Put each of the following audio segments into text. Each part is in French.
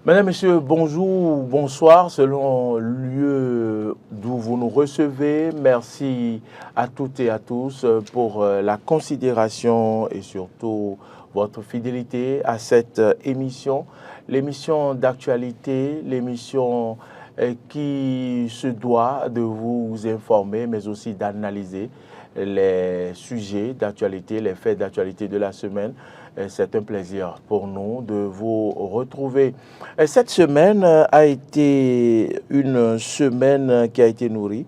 Mesdames, Messieurs, bonjour, bonsoir, selon le lieu d'où vous nous recevez. Merci à toutes et à tous pour la considération et surtout votre fidélité à cette émission. L'émission d'actualité, l'émission qui se doit de vous informer, mais aussi d'analyser les sujets d'actualité, les faits d'actualité de la semaine. C'est un plaisir pour nous de vous retrouver. Cette semaine a été une semaine qui a été nourrie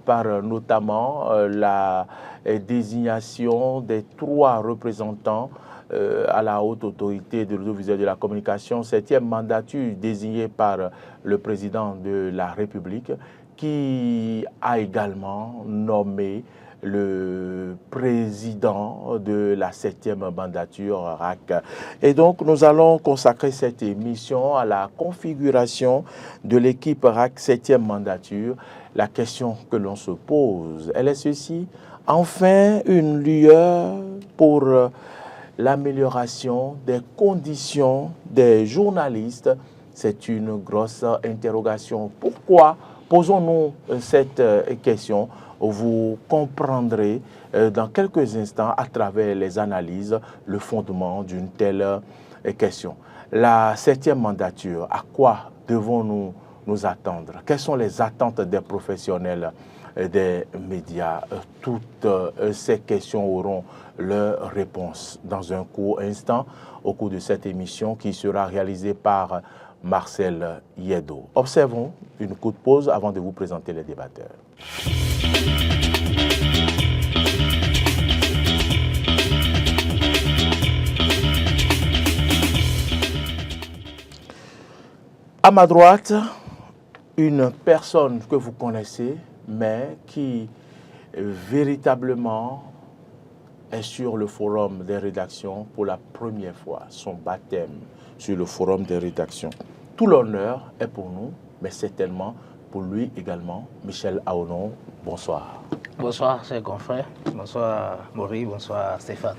par notamment la désignation des 3 représentants à la haute autorité de l'audiovisuel de la communication, 7e mandature désignée par le président de la République, qui a également nommé le président de la 7e mandature RAC. Et donc, nous allons consacrer cette émission à la configuration de l'équipe RAC 7e mandature. La question que l'on se pose, elle est ceci: enfin une lueur pour l'amélioration des conditions des journalistes? C'est une grosse interrogation. Pourquoi posons-nous cette question? Vous comprendrez dans quelques instants, à travers les analyses, le fondement d'une telle question. La 7e mandature, à quoi devons-nous nous attendre? Quelles sont les attentes des professionnels des médias? Toutes ces questions auront leur réponse dans un court instant au cours de cette émission qui sera réalisée par Marcel Yedo. Observons une courte pause avant de vous présenter les débatteurs. À ma droite, une personne que vous connaissez, mais qui véritablement est sur le forum des rédactions pour la première fois, son baptême sur le forum des rédactions. Tout l'honneur est pour nous, mais certainement pour lui également. Michel Aonon, bonsoir. Bonsoir, chers confrères. Bonsoir, Maurice. Bonsoir, Stéphane.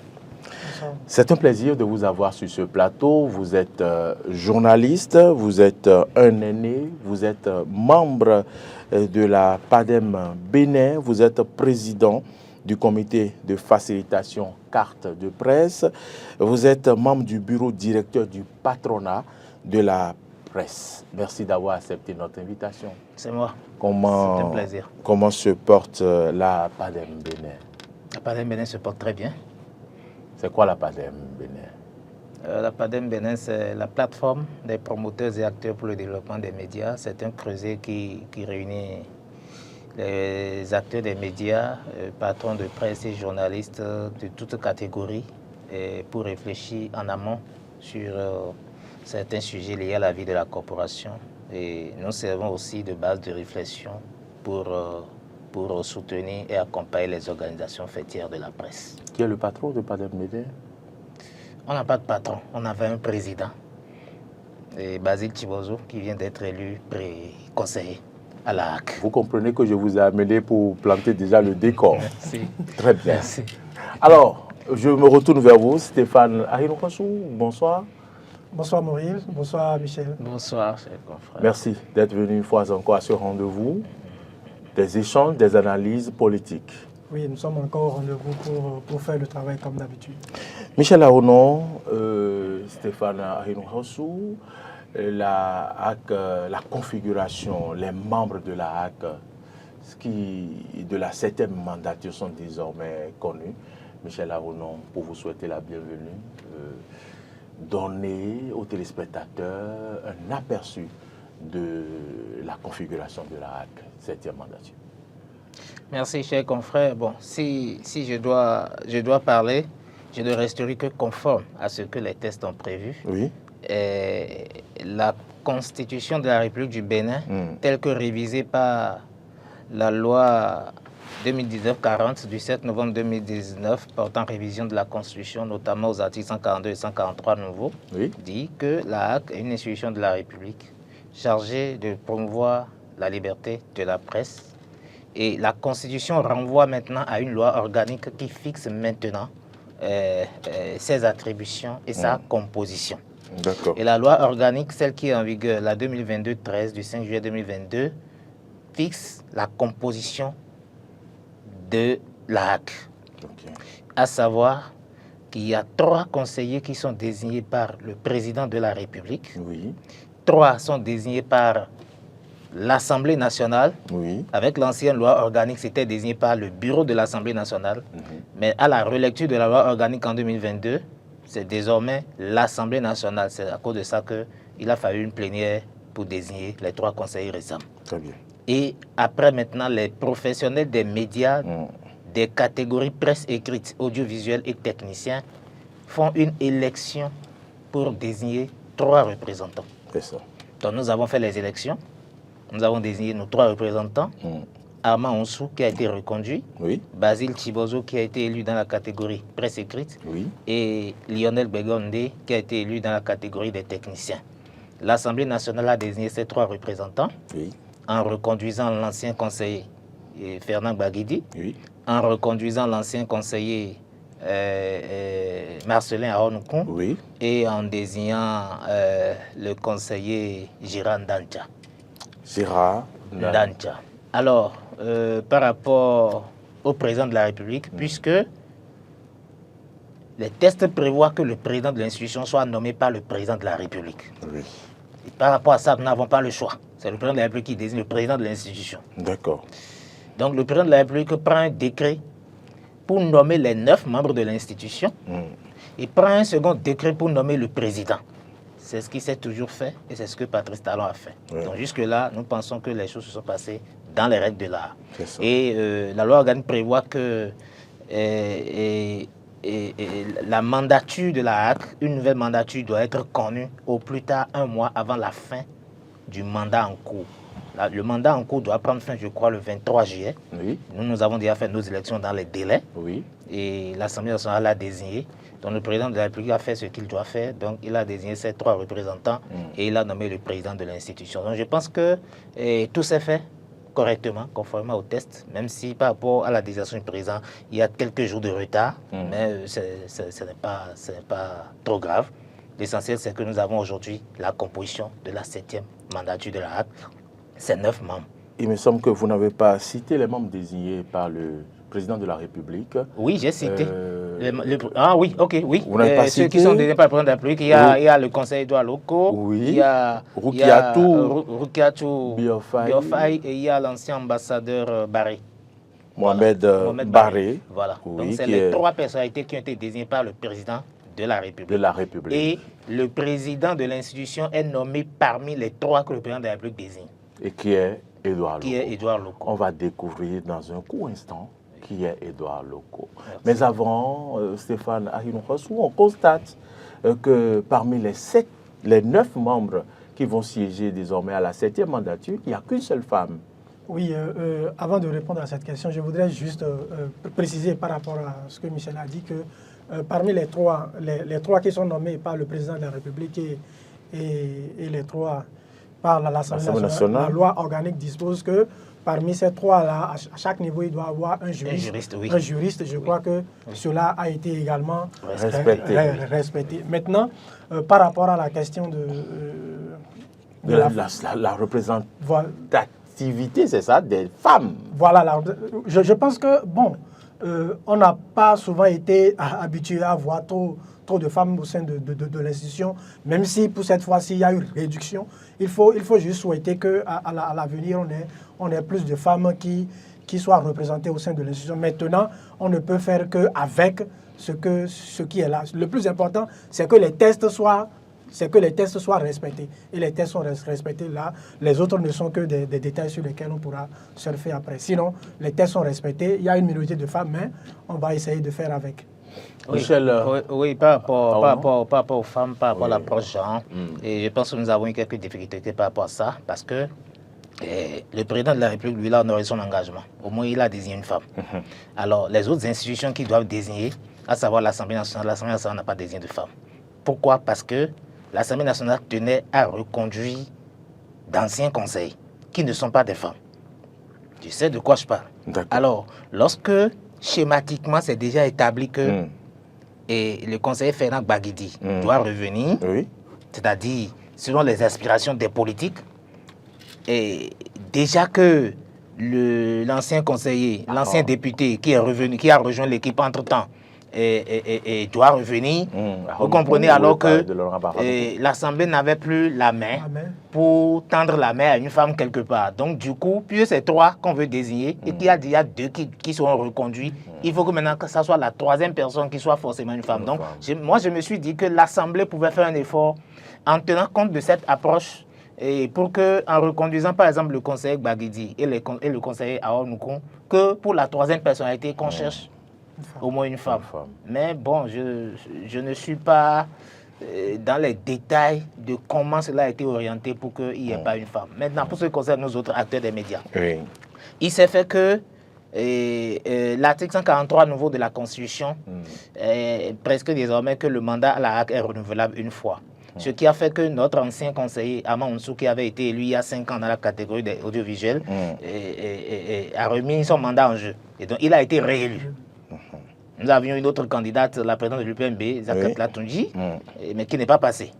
C'est un plaisir de vous avoir sur ce plateau. Vous êtes journaliste, vous êtes un aîné, vous êtes membre de la PADEM Bénin, vous êtes président du comité de facilitation carte de presse, vous êtes membre du bureau directeur du patronat de la presse. Merci d'avoir accepté notre invitation. C'est moi. C'est un plaisir. Comment se porte la PADEM Bénin? La PADEM Bénin se porte très bien. C'est quoi la PADEM Bénin? La PADEM Bénin, c'est la plateforme des promoteurs et acteurs pour le développement des médias. C'est un creuset qui réunit les acteurs des médias, patrons de presse et journalistes de toutes catégories pour réfléchir en amont sur certains sujets liés à la vie de la corporation. Et nous servons aussi de base de réflexion pour soutenir et accompagner les organisations fêtières de la presse. Qui est le patron de PADEM Bénin? On n'a pas de patron, on avait un président, Basile Chibozo, qui vient d'être élu conseiller à la HAC. Vous comprenez que je vous ai amené pour planter déjà le décor. Merci. Très bien. Merci. Alors, je me retourne vers vous, Stéphane Ahinoukwassou, bonsoir. Bonsoir Maurice, bonsoir Michel. Bonsoir, chers confrères. Merci d'être venu une fois encore à ce rendez-vous, des échanges, des analyses politiques. Oui, nous sommes encore au rendez-vous pour faire le travail comme d'habitude. Michel Aonon, Stéphane Ahinoukwassou, la HAC, la configuration, les membres de la HAC, de la 7e mandature sont désormais connus. Michel Aonon, pour vous souhaiter la bienvenue, donner aux téléspectateurs un aperçu de la configuration de la HAC, 7e mandature. Merci, chers confrères. Bon, si je dois parler, je ne resterai que conforme à ce que les textes ont prévu. Oui. La Constitution de la République du Bénin, telle que révisée par la loi 2019-40 du 7 novembre 2019 portant révision de la Constitution, notamment aux articles 142 et 143 nouveaux, Oui. dit que la HAC est une institution de la République chargée de promouvoir la liberté de la presse. Et la Constitution renvoie maintenant à une loi organique qui fixe maintenant ses attributions et sa composition. D'accord. Et la loi organique, celle qui est en vigueur, la 2022-13 du 5 juillet 2022, fixe la composition de la HAC. Ok. À savoir qu'il y a 3 conseillers qui sont désignés par le président de la République. Oui. 3 sont désignés par l'Assemblée nationale. Oui. Avec l'ancienne loi organique, c'était désigné par le bureau de l'Assemblée nationale. Mais à la relecture de la loi organique en 2022, c'est désormais l'Assemblée nationale. C'est à cause de ça qu'il a fallu une plénière pour désigner les 3 conseillers récents. Très bien. Et après, maintenant, les professionnels des médias, des catégories presse écrite, audiovisuelle et techniciens font une élection pour désigner 3 représentants. C'est ça. Donc, nous avons fait les élections. Nous avons désigné nos 3 représentants. Armand Onsou qui a été reconduit. Oui. Basile Chibozo qui a été élu dans la catégorie presse écrite. Oui. Et Lionel Begondé qui a été élu dans la catégorie des techniciens. L'Assemblée nationale a désigné ces 3 représentants Oui. en reconduisant l'ancien conseiller Fernand Baguidi, Oui. en reconduisant l'ancien conseiller Marcelin Aonoukon Oui. et en désignant le conseiller Gérard Dancha. Gérard Dancha. Alors, par rapport au président de la République, puisque les textes prévoient que le président de l'institution soit nommé par le président de la République. Oui. Et par rapport à ça, nous n'avons pas le choix. C'est le président de la République qui désigne le président de l'institution. D'accord. Donc, le président de la République prend un décret pour nommer les 9 membres de l'institution et prend un second décret pour nommer le président. C'est ce qui s'est toujours fait et c'est ce que Patrice Talon a fait. Ouais. Donc jusque-là, nous pensons que les choses se sont passées dans les règles de l'art. Et la loi organique prévoit que la mandature de la HAC, une nouvelle mandature doit être connue au plus tard 1 mois avant la fin du mandat en cours. Le mandat en cours doit prendre fin, je crois, le 23 juillet. Oui. Nous avons déjà fait nos élections dans les délais. Oui. Et l'Assemblée nationale l'a désigné. Donc le président de la République a fait ce qu'il doit faire. Donc il a désigné ses 3 représentants et il a nommé le président de l'institution. Donc je pense que tout s'est fait correctement, conformément au test, même si par rapport à la désignation du président, il y a quelques jours de retard, mais ce n'est pas trop grave. L'essentiel, c'est que nous avons aujourd'hui la composition de la 7e mandature de la HAC. C'est 9 membres. Il me semble que vous n'avez pas cité les membres désignés par le président de la République. Oui, j'ai cité. Ah oui, ok, oui. Vous n'avez pas ceux cité qui sont désignés par le président de la République, il y a le conseil Édouard Loko, oui. Il y a Rukiatou Biofai et il y a l'ancien ambassadeur Barré. Mohamed Barré. Voilà. Oui, donc c'est les 3 personnalités qui ont été désignées par le président de la République. Et le président de l'institution est nommé parmi les 3 que le président de la République désigne. Et qui est Édouard Loko. Loko. On va découvrir dans un court instant qui est Édouard Loko. Mais avant, Stéphane Ahinou-Rossou, on constate que parmi les 9 membres qui vont siéger désormais à la 7e mandature, il n'y a qu'une seule femme. Oui, avant de répondre à cette question, je voudrais juste préciser par rapport à ce que Michel a dit que parmi les trois qui sont nommés par le président de la République et les 3 par l'Assemblée nationale, la loi organique dispose que parmi ces 3-là, à chaque niveau, il doit avoir un juriste. Oui. Un juriste, je crois que cela a été également respecté. Maintenant, par rapport à la question de la représentativité, c'est ça, des femmes. Voilà, je pense que, bon, on n'a pas souvent été habitué à voir trop de femmes au sein de l'institution, même si pour cette fois-ci, il y a eu une réduction. Il faut juste souhaiter qu'à l'avenir, on ait plus de femmes qui soient représentées au sein de l'institution. Maintenant, on ne peut faire qu'avec ce qui est là. Le plus important, c'est que les tests soient respectés. Et les tests sont respectés là. Les autres ne sont que des détails sur lesquels on pourra surfer après. Sinon, les tests sont respectés. Il y a une minorité de femmes, mais on va essayer de faire avec. Oui, Michel, oui, par rapport aux femmes, par rapport à l'approche genre. Et je pense que nous avons eu quelques difficultés par rapport à ça, parce que le président de la République, lui, il a honoré son engagement. Au moins, il a désigné une femme. Alors, les autres institutions qui doivent désigner, à savoir l'Assemblée nationale n'a pas désigné de femme. Pourquoi? Parce que l'Assemblée nationale tenait à reconduire d'anciens conseils qui ne sont pas des femmes. Tu sais de quoi je parle. Alors, lorsque schématiquement c'est déjà établi que et le conseiller Fernand Baguidi doit revenir, c'est-à-dire selon les aspirations des politiques. Et déjà que l'ancien conseiller, l'ancien député qui est revenu, qui a rejoint l'équipe entre-temps, et doit revenir, vous comprenez, alors que l'Assemblée n'avait plus la main pour tendre la main à une femme quelque part. Donc du coup, puisque c'est 3 qu'on veut désigner et qu'il y a déjà 2 qui seront reconduits, il faut que maintenant que ça soit la 3e personne qui soit forcément une femme. Donc moi je me suis dit que l'Assemblée pouvait faire un effort en tenant compte de cette approche et pour que, en reconduisant par exemple le conseiller Gbagidi et le conseiller Aounoukoun, que pour la 3e personnalité qu'on cherche au moins une femme. Mais bon, je ne suis pas dans les détails de comment cela a été orienté pour qu'il n'y ait pas une femme. Maintenant, pour ce qui concerne nos autres acteurs des médias, il s'est fait que l'article 143 nouveau de la Constitution presque désormais que le mandat à la HAC est renouvelable une fois. Ce qui a fait que notre ancien conseiller, Ama Onsou, qui avait été élu il y a 5 ans dans la catégorie des audiovisuels, a remis son mandat en jeu. Et donc, il a été réélu. Nous avions une autre candidate, la présidente de l'UPMB, Zakat Latunji, mais qui n'est pas passée.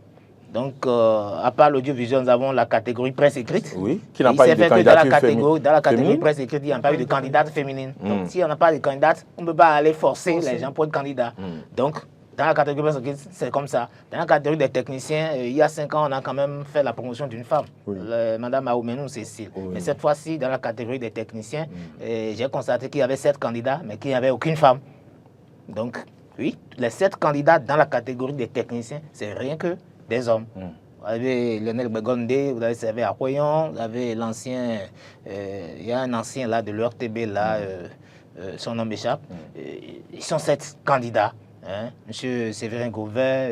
Donc, à part l'audiovisuel, nous avons la catégorie presse écrite. Oui, qui n'a pas eu de candidature dans la catégorie presse écrite, il n'y a pas eu de candidate féminine. Donc, si on n'a pas de candidate, on ne peut pas aller forcer les gens pour être candidat. Donc, dans la catégorie presse écrite, c'est comme ça. Dans la catégorie des techniciens, il y a 5 ans, on a quand même fait la promotion d'une femme, Madame Aoumenou Cécile. Mais cette fois-ci, dans la catégorie des techniciens, j'ai constaté qu'il y avait 7 candidats, mais qu'il n'y avait aucune femme. Donc, oui, les 7 candidats dans la catégorie des techniciens, c'est rien que des hommes. Vous avez Lionel Begonde, vous avez servi à Koyon, vous avez l'ancien, il y a un ancien là de l'URTB là, son nom m'échappe. Ils sont 7 candidats. Hein? Monsieur Séverin Gauvin,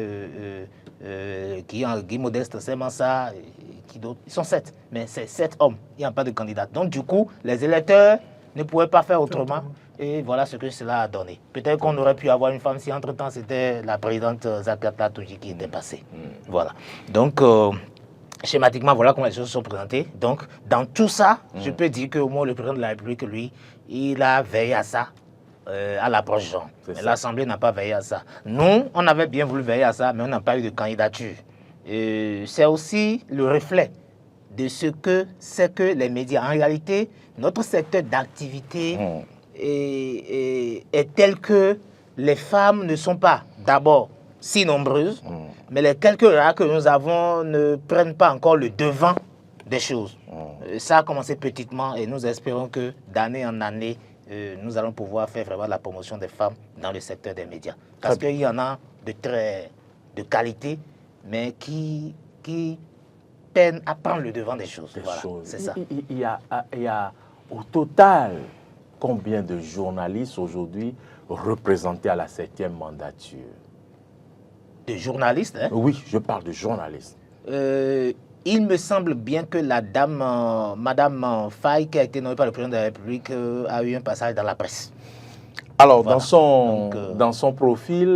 Guy Modeste, c'est ça, qui d'autre? Ils sont 7, mais c'est 7 hommes, il n'y a pas de candidat. Donc du coup, les électeurs ne pouvaient pas faire autrement. Et voilà ce que cela a donné. Peut-être qu'on aurait pu avoir une femme si entre-temps c'était la présidente Zakat Latunji qui était passée. Voilà. Donc, schématiquement, voilà comment les choses sont présentées. Donc, dans tout ça, je peux dire qu'au moins le président de la République, lui, il a veillé à ça. À l'approche. Mais l'Assemblée n'a pas veillé à ça. Nous, on avait bien voulu veiller à ça, mais on n'a pas eu de candidature. C'est aussi le reflet de ce que c'est que les médias. En réalité, notre secteur d'activité est tel que les femmes ne sont pas d'abord si nombreuses, mais les quelques rares que nous avons ne prennent pas encore le devant des choses. Ça a commencé petitement et nous espérons que d'année en année, nous allons pouvoir faire vraiment la promotion des femmes dans le secteur des médias. Parce qu'il y en a de qualité, mais qui peinent à prendre le devant des choses. Voilà, c'est ça. Il y a au total combien de journalistes aujourd'hui représentés à la 7e mandature? De journalistes, hein? Oui, je parle de journalistes. Il me semble bien que la dame, Madame Faye, qui a été nommée par le président de la République, a eu un passage dans la presse. Alors, voilà. Dans son profil,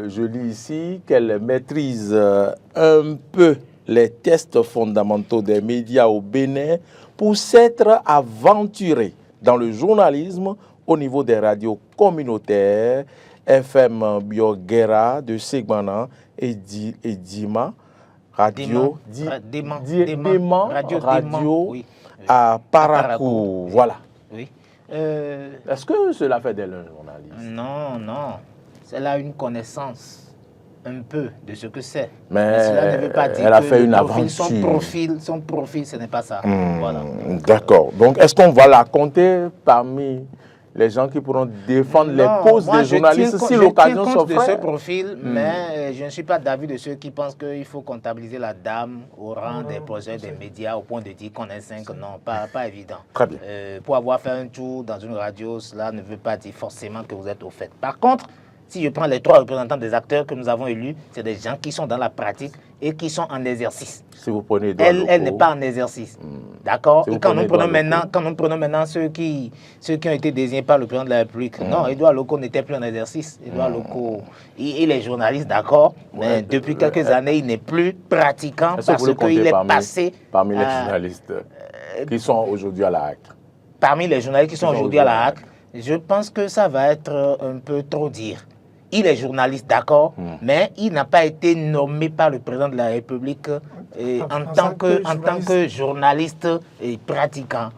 je lis ici qu'elle maîtrise un peu les tests fondamentaux des médias au Bénin pour s'être aventurée dans le journalisme au niveau des radios communautaires, FM Bioguera de Segmana et Dima. Radio oui. À Parakou. Voilà. Oui. Est-ce que cela fait d'elle un journaliste? Non, non. Elle a une connaissance un peu de ce que c'est. Mais cela ne veut pas dire elle a fait une aventure. Son profil, ce n'est pas ça. Voilà. D'accord. Donc, est-ce qu'on va la compter parmi les gens qui pourront défendre les causes des journalistes si l'occasion s'offre? Je tiens compte de ce profil, mais je ne suis pas d'avis de ceux qui pensent qu'il faut comptabiliser la dame au rang des projets des médias au point de dire qu'on est 5. Non, pas évident. Très bien. Pour avoir fait un tour dans une radio, cela ne veut pas dire forcément que vous êtes au fait. Par contre, si je prends les 3 représentants des acteurs que nous avons élus, c'est des gens qui sont dans la pratique et qui sont en exercice. Si vous prenez elle n'est pas en exercice. D'accord. Et quand nous prenons maintenant ceux qui ont été désignés par le président de la République, non, Edouard Loko n'était plus en exercice. Edouard Loko, il est journaliste, d'accord, mais depuis quelques années, il n'est plus pratiquant parce qu'il est passé... Parmi les journalistes qui sont aujourd'hui à la HAC. Parmi les journalistes qui sont aujourd'hui à la HAC, je pense que ça va être un peu trop dire. il est journaliste, d'accord, mais il n'a pas été nommé par le président de la République en tant que journaliste et pratiquant.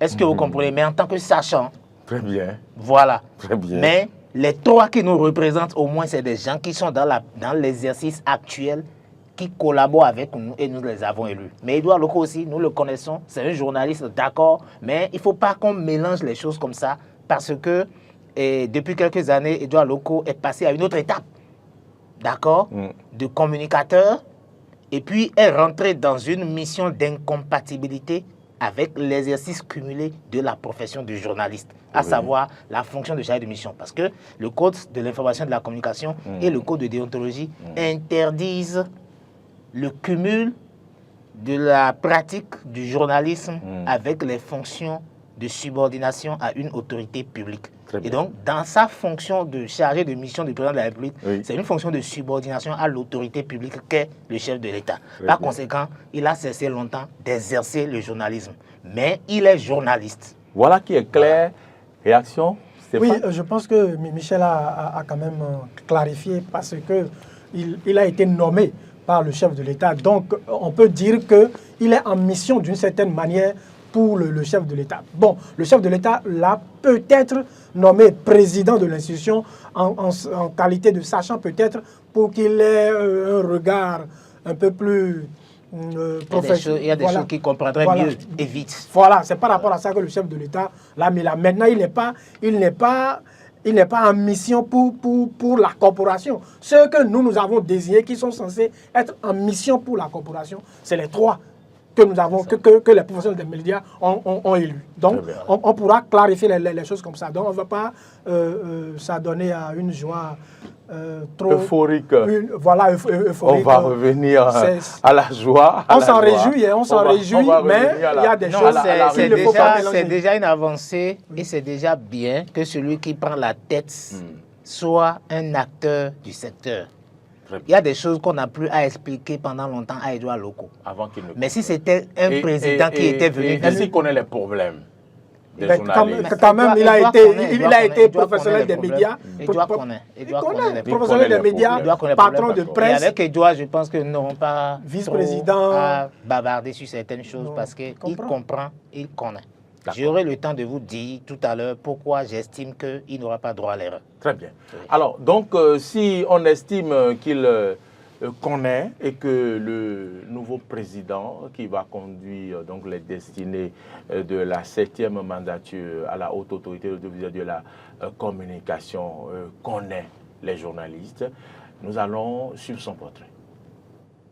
Est-ce que vous comprenez? Mais en tant que sachant. Très bien. Voilà. Très bien. Mais les trois qui nous représentent, au moins, c'est des gens qui sont dans l'exercice actuel, qui collaborent avec nous et nous les avons élus. Mais Edouard Loko aussi, nous le connaissons, c'est un journaliste, d'accord, mais il ne faut pas qu'on mélange les choses comme ça parce que depuis quelques années, Edouard Loko est passé à une autre étape, d'accord, de communicateur et puis est rentré dans une mission d'incompatibilité avec l'exercice cumulé de la profession de journaliste, à savoir la fonction de chargé de mission. Parce que le Code de l'information et de la communication et le Code de déontologie interdisent le cumul de la pratique du journalisme avec les fonctions de subordination à une autorité publique. Et donc, dans sa fonction de chargé de mission du président de la République, c'est une fonction de subordination à l'autorité publique qu'est le chef de l'État. Par conséquent, il a cessé longtemps d'exercer le journalisme. Mais il est journaliste. Voilà qui est clair. Réaction, Stéphane? Oui, je pense que Michel a quand même clarifié parce qu'il a été nommé par le chef de l'État. Donc, on peut dire qu'il est en mission d'une certaine manière pour le chef de l'État. Bon, le chef de l'État l'a peut-être nommé président de l'institution en qualité de sachant peut-être pour qu'il ait un regard un peu plus professionnel. Il y a des choses qu'il comprendrait mieux et vite. Voilà, c'est par rapport à ça que le chef de l'État l'a mis là. Maintenant, il n'est pas en mission pour la corporation. Ceux que nous avons désignés, qui sont censés être en mission pour la corporation, c'est les trois que nous avons, que les professionnels des médias ont élus. Donc, on pourra clarifier les choses comme ça. Donc, on ne va pas s'adonner à une joie trop euphorique. Euphorique. On va revenir à la joie. On s'en réjouit, mais il y a des choses. C'est déjà une avancée et c'est déjà bien que celui qui prend la tête soit un acteur du secteur. Il y a des choses qu'on n'a plus à expliquer pendant longtemps à Edouard Loko. Mais si c'était un président qui était venu... Est-ce qu'il connaît les problèmes des journalistes? Quand même, il a été professionnel des médias. Edouard connaît professionnel des médias, patron de presse. Et avec Edouard, je pense que nous n'aurons pas vice-président à bavarder sur certaines choses parce qu'il comprend, il connaît. J'aurai le temps de vous dire tout à l'heure pourquoi j'estime qu'il n'aura pas droit à l'erreur. Très bien. Alors, donc, si on estime qu'il connaît et que le nouveau président qui va conduire donc, les destinées de la 7e mandature à la haute autorité de la communication connaît les journalistes, nous allons suivre son portrait.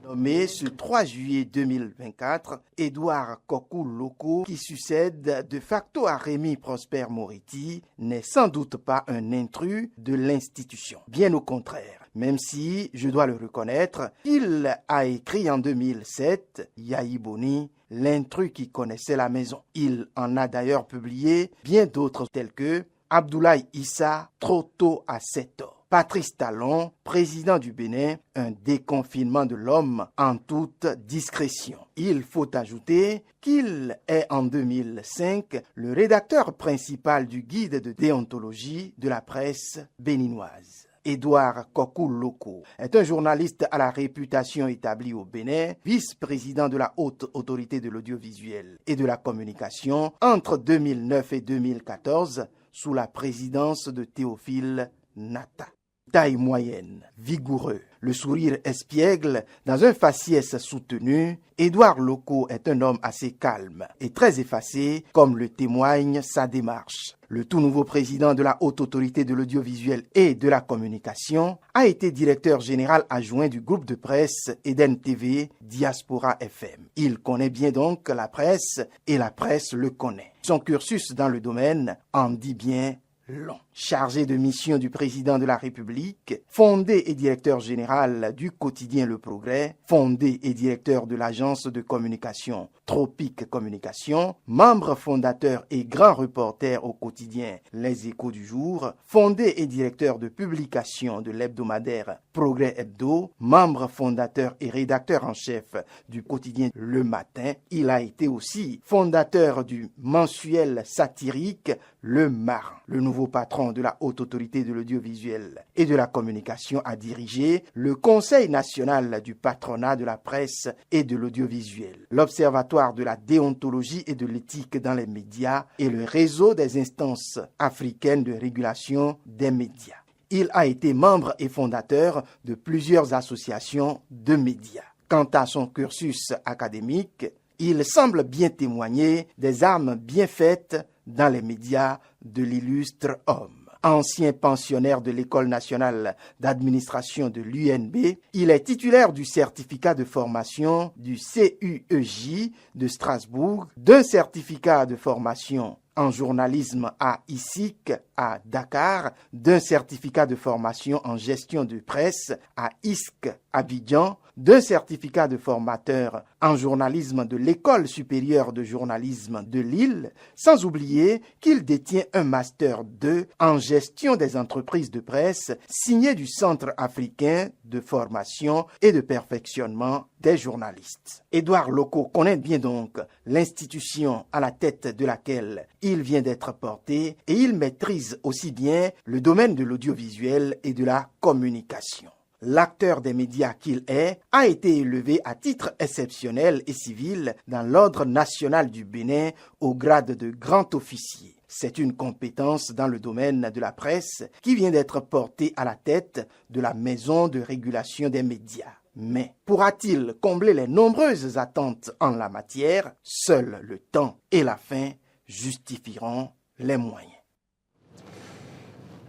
Nommé ce 3 juillet 2024, Edouard Kokou Loko, qui succède de facto à Rémi Prosper Moretti, n'est sans doute pas un intrus de l'institution. Bien au contraire, même si, je dois le reconnaître, il a écrit en 2007, Yahi Boni, l'intrus qui connaissait la maison. Il en a d'ailleurs publié bien d'autres tels que Abdoulaye Issa, trop tôt à 7 ans. Patrice Talon, président du Bénin, un déconfinement de l'homme en toute discrétion. Il faut ajouter qu'il est en 2005 le rédacteur principal du guide de déontologie de la presse béninoise. Edouard Kokou Loko est un journaliste à la réputation établie au Bénin, vice-président de la haute autorité de l'audiovisuel et de la communication entre 2009 et 2014 sous la présidence de Théophile Nata. Taille moyenne, vigoureux, le sourire espiègle, dans un faciès soutenu, Edouard Loko est un homme assez calme et très effacé, comme le témoigne sa démarche. Le tout nouveau président de la haute autorité de l'audiovisuel et de la communication a été directeur général adjoint du groupe de presse Eden TV Diaspora FM. Il connaît bien donc la presse et la presse le connaît. Son cursus dans le domaine en dit bien long. Chargé de mission du président de la République, fondé et directeur général du quotidien Le Progrès, fondé et directeur de l'agence de communication Tropique Communication, membre fondateur et grand reporter au quotidien Les Échos du Jour, fondé et directeur de publication de l'hebdomadaire Progrès Hebdo, membre fondateur et rédacteur en chef du quotidien Le Matin, il a été aussi fondateur du mensuel satirique Le Marin. Le nouveau patron président de la Haute Autorité de l'Audiovisuel et de la Communication a dirigé le Conseil national du patronat de la presse et de l'audiovisuel, l'Observatoire de la déontologie et de l'éthique dans les médias et le réseau des instances africaines de régulation des médias. Il a été membre et fondateur de plusieurs associations de médias. Quant à son cursus académique, il semble bien témoigner des armes bien faites dans les médias de l'illustre homme. Ancien pensionnaire de l'École nationale d'administration de l'UNB, il est titulaire du certificat de formation du CUEJ de Strasbourg, d'un certificat de formation en journalisme à ISIC à Dakar, d'un certificat de formation en gestion de presse à ISC Abidjan, d'un certificat de formateur en journalisme de l'École supérieure de journalisme de Lille, sans oublier qu'il détient un master 2 en gestion des entreprises de presse signé du Centre africain de formation et de perfectionnement des journalistes. Édouard Loko connaît bien donc l'institution à la tête de laquelle il vient d'être porté et il maîtrise aussi bien le domaine de l'audiovisuel et de la communication. L'acteur des médias qu'il est a été élevé à titre exceptionnel et civil dans l'Ordre national du Bénin au grade de grand officier. C'est une compétence dans le domaine de la presse qui vient d'être portée à la tête de la Maison de régulation des médias. Mais pourra-t-il combler les nombreuses attentes en la matière? Seul le temps et la fin justifieront les moyens.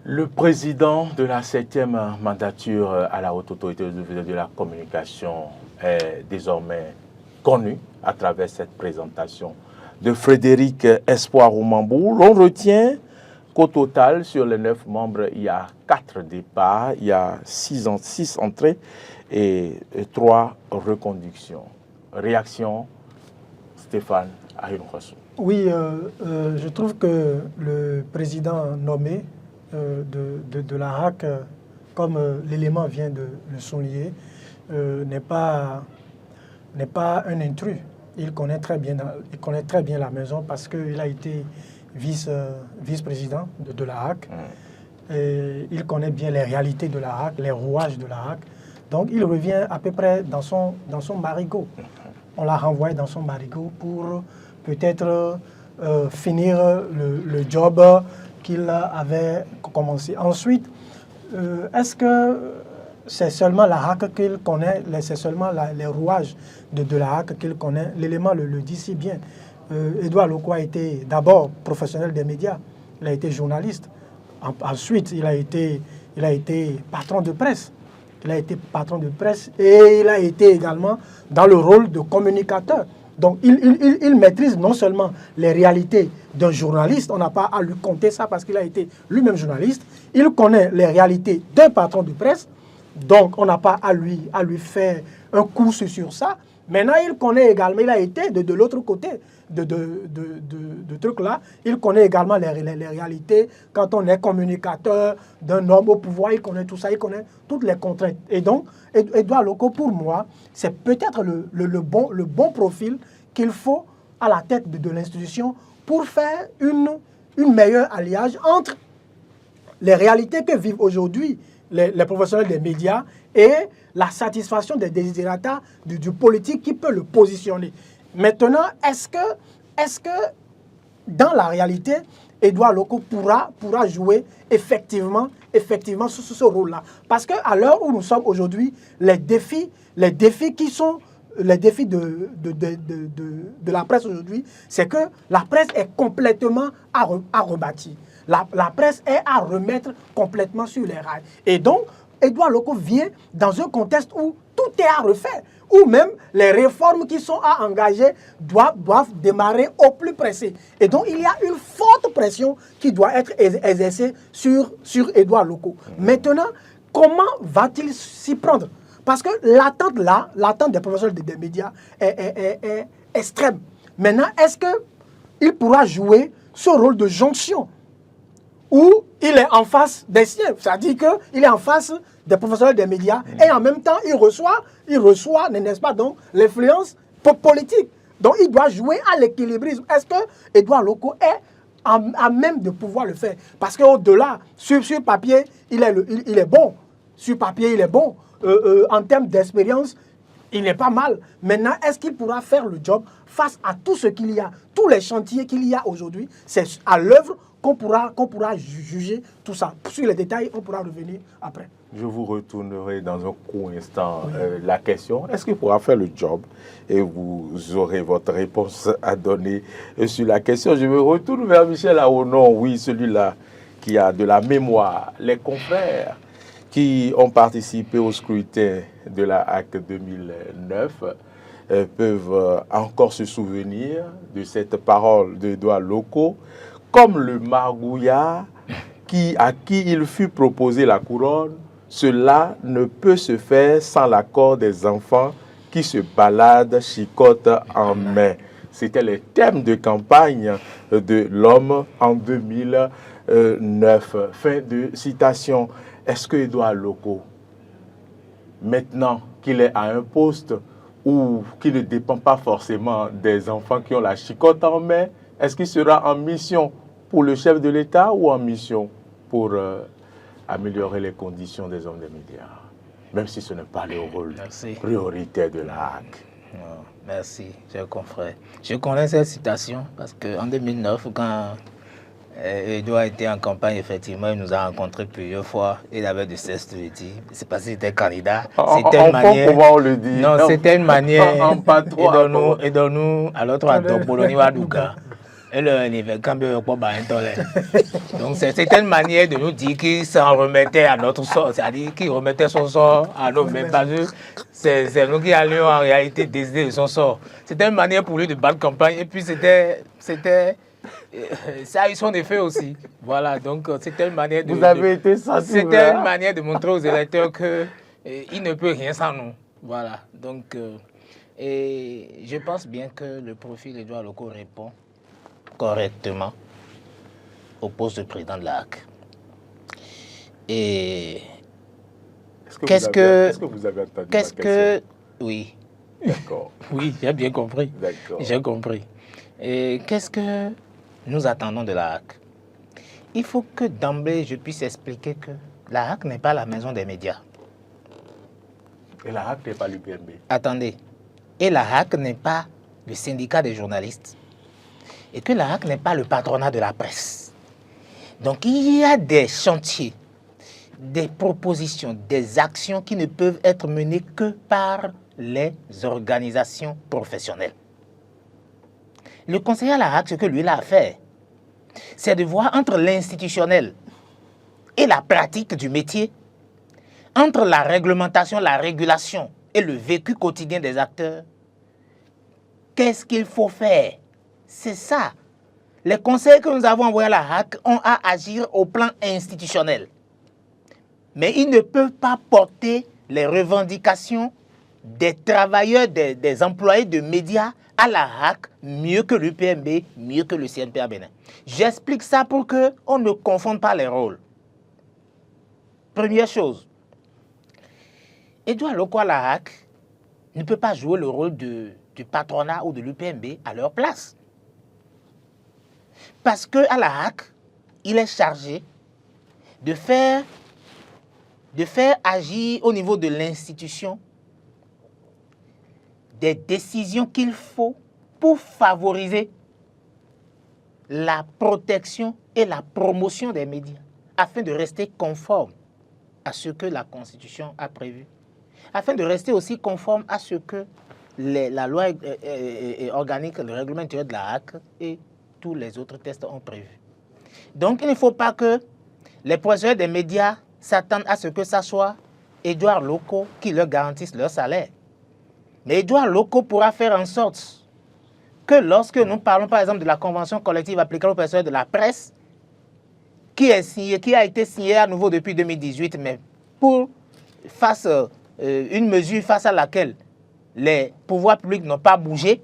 Le président de la 7e mandature à la Haute Autorité de la Communication est désormais connu à travers cette présentation de Frédéric Espoir Oumambou. L'on retient qu'au total, sur les 9 membres, il y a 4 départs, il y a 6 entrées et 3 reconductions. Réaction, Stéphane Ayunrosso. Oui, je trouve que le président nommé de la RAC, comme l'élément vient de le souligner, n'est pas un intrus. Il connaît très bien la maison parce qu'il a été vice-président de la RAC. Et il connaît bien les réalités de la RAC, les rouages de la RAC. Donc il revient à peu près dans son marigot. On l'a renvoyé dans son marigot pour peut-être finir le job qu'il avait commencé. Ensuite, est-ce que c'est seulement la RAC qu'il connaît, c'est seulement les rouages de la RAC qu'il connaît? L'élément le dit si bien. Édouard Loko a été d'abord professionnel des médias, il a été journaliste. Ensuite, il a été patron de presse. Il a été patron de presse et il a été également dans le rôle de communicateur. Donc, il maîtrise non seulement les réalités d'un journaliste, on n'a pas à lui compter ça parce qu'il a été lui-même journaliste, il connaît les réalités d'un patron de presse, donc on n'a pas à lui faire un cours sur ça. Maintenant, il connaît également, il a été de l'autre côté de truc-là, il connaît également les réalités. Quand on est communicateur d'un homme au pouvoir, il connaît tout ça, il connaît toutes les contraintes. Et donc, Édouard Loko, pour moi, c'est peut-être le bon profil qu'il faut à la tête de l'institution pour faire une meilleure alliage entre les réalités que vivent aujourd'hui les professionnels des médias et la satisfaction des desiderata du politique qui peut le positionner. Maintenant, est-ce que dans la réalité, Édouard Loko pourra jouer effectivement ce rôle-là? Parce qu'à l'heure où nous sommes aujourd'hui, les défis qui sont les défis de la presse aujourd'hui, c'est que la presse est complètement à rebâtir. La presse est à remettre complètement sur les rails. Et donc, Édouard Loko vient dans un contexte où tout est à refaire, où même les réformes qui sont à engager doivent démarrer au plus pressé. Et donc, il y a une forte pression qui doit être exercée sur Édouard Loko. Maintenant, comment va-t-il s'y prendre? Parce que l'attente des professionnels des médias est extrême. Maintenant, est-ce qu'il pourra jouer ce rôle de jonction où il est en face des siens, c'est-à-dire qu'il est en face des professionnels des médias et en même temps, il reçoit, n'est-ce pas, donc, l'influence politique. Donc, il doit jouer à l'équilibrisme. Est-ce que Édouard Loko est à même de pouvoir le faire. Parce qu'au-delà, sur papier, il est bon. Sur papier, il est bon. En termes d'expérience, il est pas mal. Maintenant, est-ce qu'il pourra faire le job face à tout ce qu'il y a, tous les chantiers qu'il y a aujourd'hui? C'est à l'œuvre qu'on pourra juger tout ça. Sur les détails, on pourra revenir après. Je vous retournerai dans un court instant la question. Est-ce qu'il pourra faire le job? Et vous aurez votre réponse à donner sur la question. Je me retourne vers Michel Aonon, oui, celui-là qui a de la mémoire. Les confrères qui ont participé au scrutin de la HAC 2009 peuvent encore se souvenir de cette parole d'Édouard Loko, comme le margouillard à qui il fut proposé la couronne. Cela ne peut se faire sans l'accord des enfants qui se baladent chicotte en main. C'était les thèmes de campagne de l'homme en 2009. Fin de citation. Est-ce que Édouard Loko, maintenant qu'il est à un poste où qui ne dépend pas forcément des enfants qui ont la chicotte en main, est-ce qu'il sera en mission pour le chef de l'État ou en mission pour améliorer les conditions des hommes des médias, même si ce n'est pas le rôle prioritaire de la HAC? Merci, cher confrère. Je connais cette citation parce qu'en 2009, quand Edouard était en campagne, effectivement, il nous a rencontrés plusieurs fois. Il avait de cesse de le dire. C'est parce qu'il était candidat. C'était une manière. Comment on le dit? Non, c'était une manière. En patois. Et nous, à l'autre endroit, Bologna Wadouga. Et le niveau cambio donc c'était une manière de nous dire qu'il s'en remettait à notre sort, c'est-à-dire qu'il remettait son sort à nous, mais pas nous. C'est nous qui allions en réalité décider de son sort. C'était une manière pour lui de battre campagne et puis c'était ça a eu son effet aussi. Voilà, donc c'était une manière de. Vous avez été sensible. C'était une manière de montrer aux électeurs qu'il ne peut rien sans nous. Voilà, donc et je pense bien que le profil d'Édouard Loko répond correctement au poste de président de la HAC. Et est-ce que vous avez entendu ma question? Oui. D'accord. Oui, j'ai bien compris. D'accord. J'ai compris. Et qu'est-ce que nous attendons de la HAC? Il faut que d'emblée je puisse expliquer que la HAC n'est pas la maison des médias. Et la HAC n'est pas l'UPMB. Attendez. Et la HAC n'est pas le syndicat des journalistes. Et que la HAC n'est pas le patronat de la presse. Donc il y a des chantiers, des propositions, des actions qui ne peuvent être menées que par les organisations professionnelles. Le conseiller à la HAC, ce que lui a fait, c'est de voir entre l'institutionnel et la pratique du métier, entre la réglementation, la régulation et le vécu quotidien des acteurs, qu'est-ce qu'il faut faire? C'est ça. Les conseils que nous avons envoyés à la HAC ont à agir au plan institutionnel. Mais ils ne peuvent pas porter les revendications des travailleurs, des employés de médias à la HAC mieux que l'UPMB, mieux que le CNPA Bénin. J'explique ça pour qu'on ne confonde pas les rôles. Première chose, Édouard Loko à la HAC ne peut pas jouer le rôle du patronat ou de l'UPMB à leur place. Parce qu'à la HAC, il est chargé de faire agir au niveau de l'institution des décisions qu'il faut pour favoriser la protection et la promotion des médias, afin de rester conforme à ce que la Constitution a prévu, afin de rester aussi conforme à ce que la loi organique, le règlement intérieur de la HAC et tous les autres tests ont prévu. Donc, il ne faut pas que les professionnels des médias s'attendent à ce que ça soit Édouard Loko qui leur garantisse leur salaire. Mais Édouard Loko pourra faire en sorte que lorsque nous parlons par exemple de la convention collective applicable aux personnels de la presse, qui a été signée à nouveau depuis 2018, mais une mesure face à laquelle les pouvoirs publics n'ont pas bougé,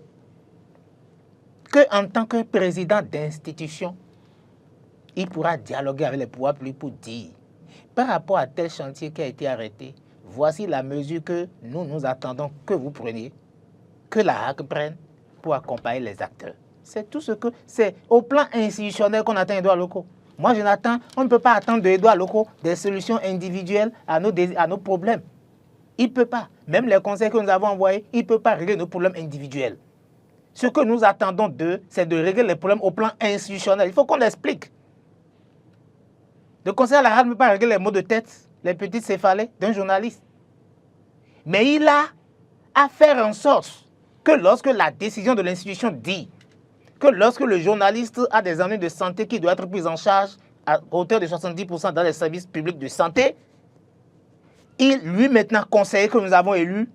qu'en tant que président d'institution, il pourra dialoguer avec les pouvoirs publics pour dire, par rapport à tel chantier qui a été arrêté, voici la mesure que nous attendons que vous preniez, que la HAC prenne pour accompagner les acteurs. C'est tout ce que... C'est au plan institutionnel qu'on attend Édouard Locaux. Moi, on ne peut pas attendre de Édouard Locaux des solutions individuelles à nos problèmes. Il ne peut pas. Même les conseils que nous avons envoyés, il ne peut pas régler nos problèmes individuels. Ce que nous attendons d'eux, c'est de régler les problèmes au plan institutionnel. Il faut qu'on l'explique. Le conseil à la RAC ne peut pas régler les maux de tête, les petites céphalées d'un journaliste. Mais il a à faire en sorte que lorsque la décision de l'institution dit que lorsque le journaliste a des ennuis de santé qui doivent être pris en charge à hauteur de 70% dans les services publics de santé, lui maintenant conseiller que nous avons élu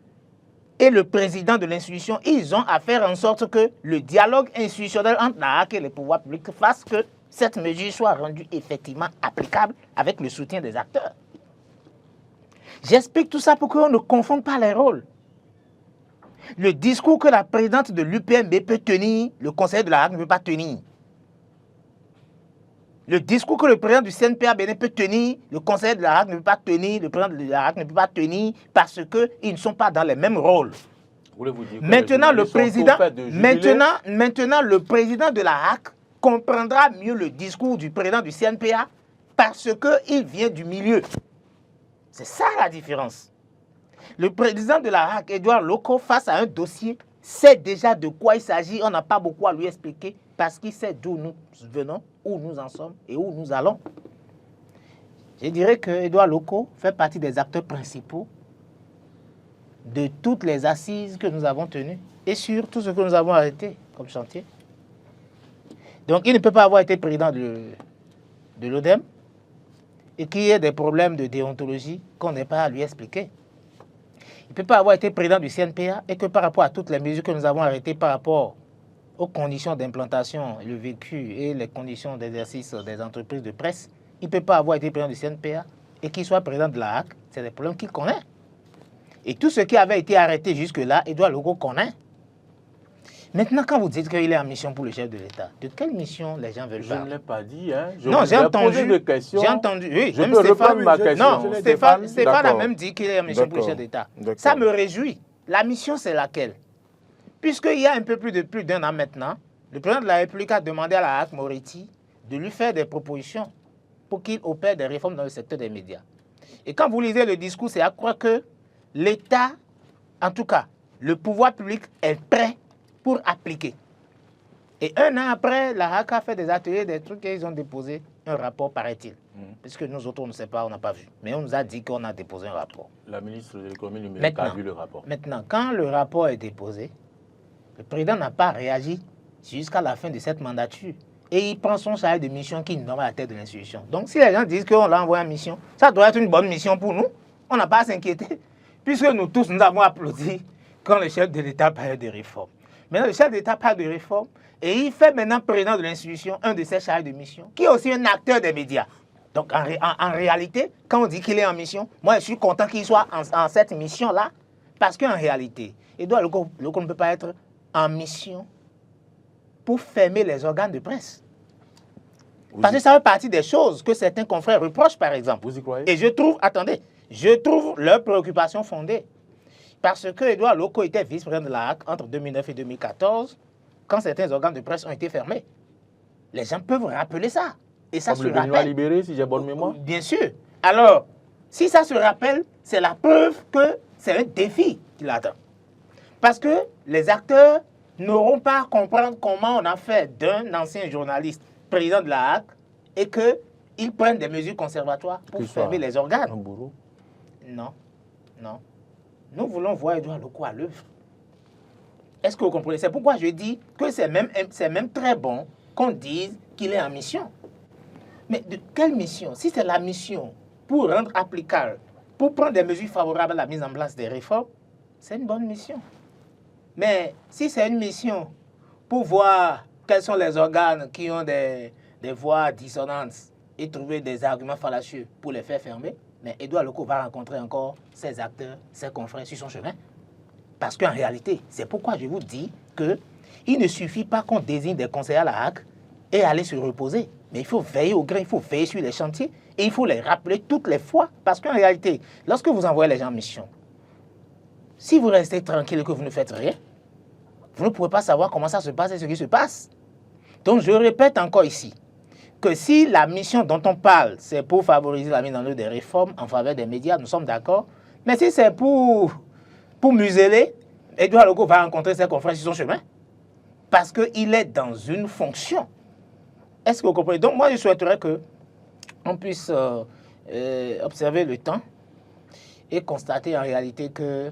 et le président de l'institution, ils ont à faire en sorte que le dialogue institutionnel entre la RAC et les pouvoirs publics fasse que cette mesure soit rendue effectivement applicable avec le soutien des acteurs. J'explique tout ça pour qu'on ne confonde pas les rôles. Le discours que la présidente de l'UPMB peut tenir, le conseiller de la RAC ne peut pas tenir. Le discours que le président du CNPA Bénin peut tenir, le conseiller de la RAC ne peut pas tenir, le président de la RAC ne peut pas tenir parce qu'ils ne sont pas dans les mêmes rôles. Voulez-vous dire que maintenant, le président de la RAC comprendra mieux le discours du président du CNPA parce qu'il vient du milieu. C'est ça la différence. Le président de la RAC, Édouard Locaux, face à un dossier, sait déjà de quoi il s'agit. On n'a pas beaucoup à lui expliquer parce qu'il sait d'où nous venons, où nous en sommes et où nous allons. Je dirais que Édouard Locaux fait partie des acteurs principaux de toutes les assises que nous avons tenues et sur tout ce que nous avons arrêté comme chantier. Donc, il ne peut pas avoir été président de l'ODEM et qu'il y ait des problèmes de déontologie qu'on n'ait pas à lui expliquer. Il ne peut pas avoir été président du CNPA et que par rapport à toutes les mesures que nous avons arrêtées par rapport aux conditions d'implantation, le vécu et les conditions d'exercice des entreprises de presse, il ne peut pas avoir été président du CNPA et qu'il soit président de la RAC. C'est des problèmes qu'il connaît. Et tout ce qui avait été arrêté jusque-là, Édouard Locaux connaît. Maintenant, quand vous dites qu'il est en mission pour le chef de l'État, de quelle mission les gens veulent parler? Je ne l'ai pas dit. Hein. Non, j'ai entendu. J'ai entendu. Oui, je peux reprendre ma question. Non, Stéphane a même dit qu'il est en mission pour le chef d'État. Ça me réjouit. La mission, c'est laquelle? Puisqu'il y a un peu plus d'un an maintenant, le président de la République a demandé à la RAC Moretti de lui faire des propositions pour qu'il opère des réformes dans le secteur des médias. Et quand vous lisez le discours, c'est à croire que l'État, en tout cas, le pouvoir public est prêt pour appliquer. Et un an après, la RAC a fait des ateliers, des trucs, et ils ont déposé un rapport, paraît-il. Puisque nous autres, on ne sait pas, on n'a pas vu. Mais on nous a dit qu'on a déposé un rapport. La ministre de l'économie numérique a vu le rapport. Maintenant, quand le rapport est déposé, le président n'a pas réagi jusqu'à la fin de cette mandature. Et il prend son chargé de mission qui est nommé à la tête de l'institution. Donc, si les gens disent qu'on l'a envoyé en mission, ça doit être une bonne mission pour nous. On n'a pas à s'inquiéter. Puisque nous tous, nous avons applaudi quand le chef de l'État parlait de réforme. Maintenant, le chef d'État parle de réforme et il fait maintenant président de l'institution un de ses chargés de mission, qui est aussi un acteur des médias. Donc, en réalité, quand on dit qu'il est en mission, moi, je suis content qu'il soit en cette mission-là, parce qu'en réalité, Édouard Locaux ne peut pas être en mission pour fermer les organes de presse. Parce que ça fait partie des choses que certains confrères reprochent, par exemple. Vous y croyez? Et je trouve leurs préoccupations fondées. Parce que Édouard Locaux était vice-président de la RAC entre 2009 et 2014, quand certains organes de presse ont été fermés. Les gens peuvent rappeler ça. Et ça Comme se le Béninois rappelle. libéré, si j'ai bonne mémoire. Bien sûr. Alors, si ça se rappelle, c'est la preuve que c'est un défi qu'il attend. Parce que les acteurs n'auront pas à comprendre comment on a fait d'un ancien journaliste président de la RAC et qu'ils prennent des mesures conservatoires pour fermer les organes. Un bourreau. Non, non. Nous voulons voir Édouard Locaux à l'œuvre. Est-ce que vous comprenez? C'est pourquoi je dis que c'est même très bon qu'on dise qu'il est en mission. Mais de quelle mission? Si c'est la mission pour rendre applicable, pour prendre des mesures favorables à la mise en place des réformes, c'est une bonne mission. Mais si c'est une mission pour voir quels sont les organes qui ont des voix dissonantes et trouver des arguments fallacieux pour les faire fermer, mais Édouard Locaux va rencontrer encore ses acteurs, ses confrères sur son chemin. Parce qu'en réalité, c'est pourquoi je vous dis qu'il ne suffit pas qu'on désigne des conseillers à la RAC et aller se reposer. Mais il faut veiller au grain, il faut veiller sur les chantiers et il faut les rappeler toutes les fois. Parce qu'en réalité, lorsque vous envoyez les gens en mission, si vous restez tranquille et que vous ne faites rien, vous ne pouvez pas savoir comment ça se passe et ce qui se passe. Donc, je répète encore ici que si la mission dont on parle, c'est pour favoriser la mise en œuvre des réformes en faveur des médias, nous sommes d'accord. Mais si c'est pour museler, Edouard Loco va rencontrer ses confrères sur son chemin. Parce qu'il est dans une fonction. Est-ce que vous comprenez? Donc, moi, je souhaiterais qu'on puisse observer le temps et constater en réalité que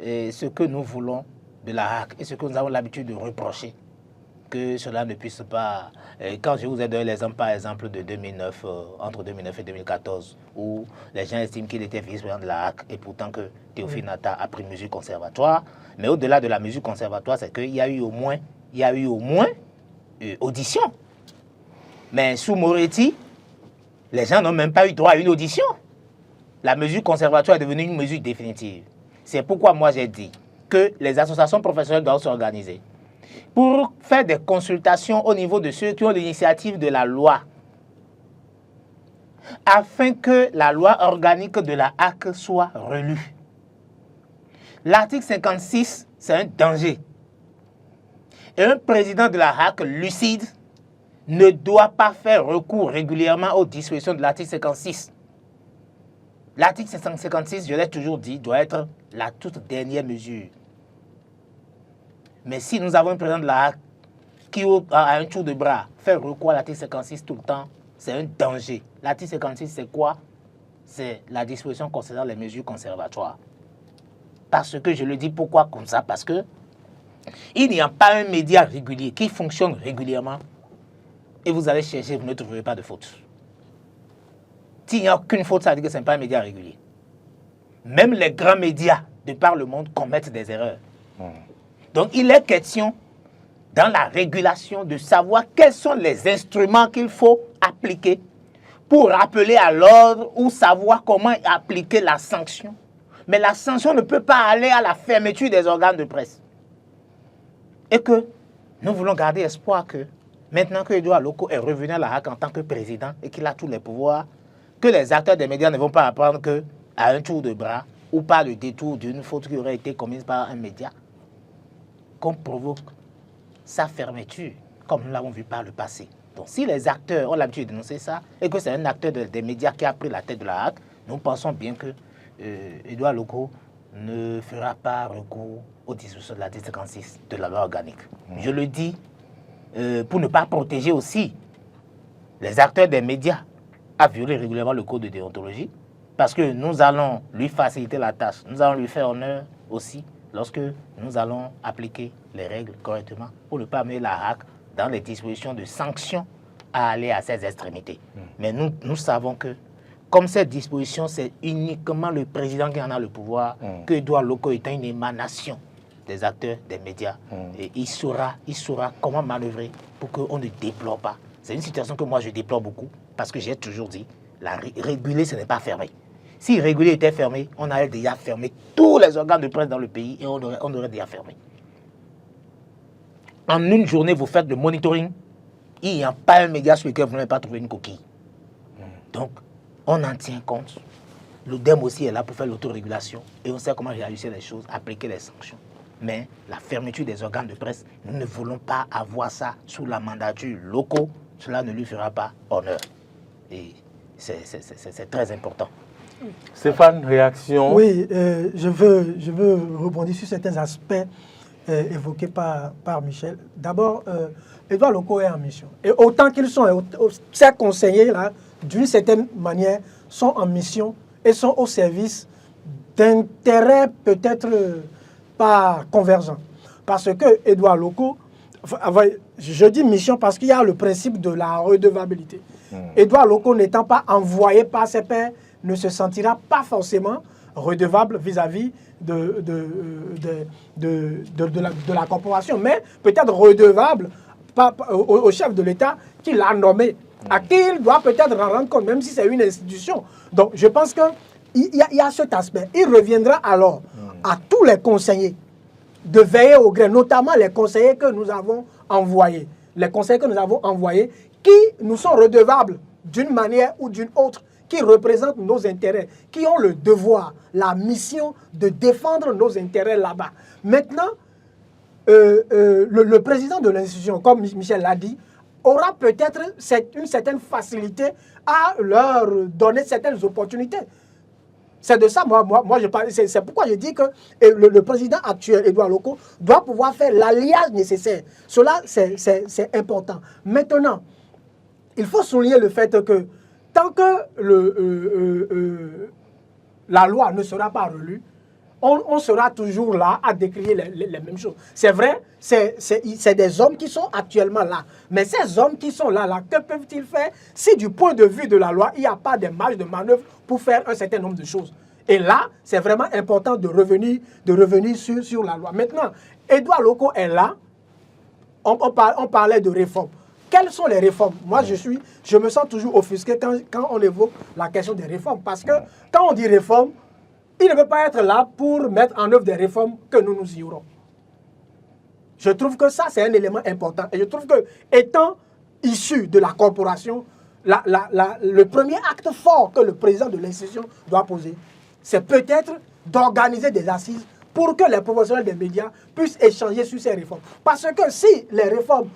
ce que nous voulons de la HAC et ce que nous avons l'habitude de reprocher, que cela ne puisse pas... Quand je vous ai donné l'exemple, par exemple, de 2009, entre 2009 et 2014, où les gens estiment qu'il était vice-président de la HAC et pourtant que Théophile Nata a pris mesure conservatoire. Mais au-delà de la mesure conservatoire, c'est qu'il y a eu au moins, audition. Mais sous Moretti, les gens n'ont même pas eu droit à une audition. La mesure conservatoire est devenue une mesure définitive. C'est pourquoi moi j'ai dit que les associations professionnelles doivent s'organiser pour faire des consultations au niveau de ceux qui ont l'initiative de la loi, afin que la loi organique de la HAC soit relue. L'article 56, c'est un danger. Et un président de la HAC lucide ne doit pas faire recours régulièrement aux dispositions de l'article 56. L'article 56, je l'ai toujours dit, doit être la toute dernière mesure. Mais si nous avons un président de la HAC qui, à un tour de bras, fait recours à l'article 56 tout le temps, c'est un danger. L'article 56, c'est quoi? C'est la disposition concernant les mesures conservatoires. Parce que je le dis pourquoi comme ça? Parce que il n'y a pas un média régulier qui fonctionne régulièrement et vous allez chercher, vous ne trouverez pas de faute. S'il n'y a aucune faute, ça veut dire que ce n'est pas un média régulier. Même les grands médias de par le monde commettent des erreurs. Donc, il est question, dans la régulation, de savoir quels sont les instruments qu'il faut appliquer pour rappeler à l'ordre ou savoir comment appliquer la sanction. Mais la sanction ne peut pas aller à la fermeture des organes de presse. Et que nous voulons garder espoir que, maintenant que Edouard Loco est revenu à la HAC en tant que président et qu'il a tous les pouvoirs, que les acteurs des médias ne vont pas apprendre qu'à un tour de bras ou par le détour d'une faute qui aurait été commise par un média, qu'on provoque sa fermeture, comme nous l'avons vu par le passé. Donc si les acteurs ont l'habitude de dénoncer ça, et que c'est un acteur des médias qui a pris la tête de la HAC, nous pensons bien que Edouard Loco ne fera pas recours aux dispositions de l'article 56 de la loi organique. Je le dis pour ne pas protéger aussi les acteurs des médias à violer régulièrement le code de déontologie, parce que nous allons lui faciliter la tâche, nous allons lui faire honneur aussi lorsque nous allons appliquer les règles correctement pour ne pas amener la HAC dans les dispositions de sanctions à aller à ses extrémités. Mais nous savons que, comme cette disposition, c'est uniquement le président qui en a le pouvoir, que Edouard Loco est une émanation des acteurs des médias. Et il saura comment manœuvrer pour qu'on ne déplore pas. C'est une situation que moi je déplore beaucoup, parce que j'ai toujours dit, réguler, ce n'est pas fermé. Si réguler était fermé, on aurait déjà fermé tous les organes de presse dans le pays et on aurait déjà fermé. En une journée, vous faites le monitoring, il n'y a pas un média sur lequel vous n'avez pas trouvé une coquille. Donc, on en tient compte. L'ODEM aussi est là pour faire l'autorégulation et on sait comment réaliser les choses, appliquer les sanctions. Mais la fermeture des organes de presse, nous ne voulons pas avoir ça sous la mandature locaux. Cela ne lui fera pas honneur. Et c'est très important. Stéphane, réaction? Oui, je veux rebondir sur certains aspects évoqués par Michel. D'abord, Edouard Loco est en mission. Et autant qu'ils sont, ces conseillers-là, d'une certaine manière, sont en mission et sont au service d'intérêts peut-être pas convergents. Parce que Edouard Loco, je dis mission parce qu'il y a le principe de la redevabilité. Edouard Loco n'étant pas envoyé par ses pairs, ne se sentira pas forcément redevable vis-à-vis de la corporation, mais peut-être redevable au chef de l'État qui l'a nommé, à qui il doit peut-être rendre compte, même si c'est une institution. Donc je pense qu'il y a cet aspect. Il reviendra alors à tous les conseillers de veiller au gré, notamment les conseillers que nous avons envoyés. Les conseillers que nous avons envoyés qui nous sont redevables d'une manière ou d'une autre, qui représentent nos intérêts, qui ont le devoir, la mission de défendre nos intérêts là-bas. Maintenant, le président de l'institution, comme Michel l'a dit, aura peut-être une certaine facilité à leur donner certaines opportunités. C'est de ça, moi je parle. C'est pourquoi je dis que le président actuel, Edouard Loko, doit pouvoir faire l'alliage nécessaire. Cela, c'est important. Maintenant, il faut souligner le fait que tant que la loi ne sera pas relue, on sera toujours là à décrire les mêmes choses. C'est vrai, c'est des hommes qui sont actuellement là. Mais ces hommes qui sont là, que peuvent-ils faire si du point de vue de la loi, il n'y a pas de marge de manœuvre pour faire un certain nombre de choses? Et là, c'est vraiment important de revenir sur la loi. Maintenant, Edouard Loko est là. On parlait de réformes. Quelles sont les réformes? Moi, je me sens toujours offusqué quand on évoque la question des réformes. Parce que quand on dit réforme, il ne peut pas être là pour mettre en œuvre des réformes que nous ignorons. Je trouve que ça, c'est un élément important. Et je trouve que, étant issu de la corporation, le premier acte fort que le président de l'institution doit poser, c'est peut-être d'organiser des assises pour que les professionnels des médias puissent échanger sur ces réformes. Parce que si les réformes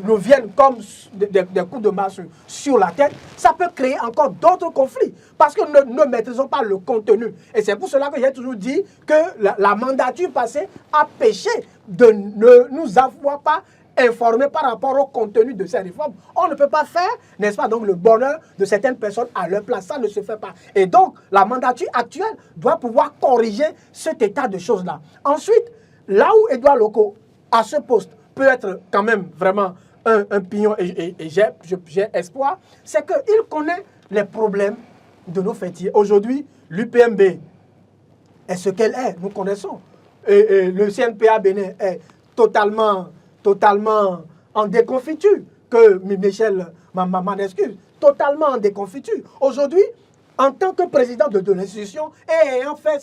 nous viennent comme des coups de masse sur la tête, ça peut créer encore d'autres conflits. Parce que nous ne maîtrisons pas le contenu. Et c'est pour cela que j'ai toujours dit que la mandature passée a péché de ne nous avoir pas informés par rapport au contenu de ces réformes. On ne peut pas faire, n'est-ce pas, donc le bonheur de certaines personnes à leur place. Ça ne se fait pas. Et donc, la mandature actuelle doit pouvoir corriger cet état de choses-là. Ensuite, là où Edouard Loko, à ce poste, peut être quand même vraiment un pignon, et j'ai espoir, c'est qu'il connaît les problèmes de nos fêtiers. Aujourd'hui, l'UPMB est ce qu'elle est, nous connaissons. Et le CNPA Bénin est totalement en déconfiture, que Michel m'en excuse, totalement en déconfiture. Aujourd'hui, en tant que président de l'institution et ayant fait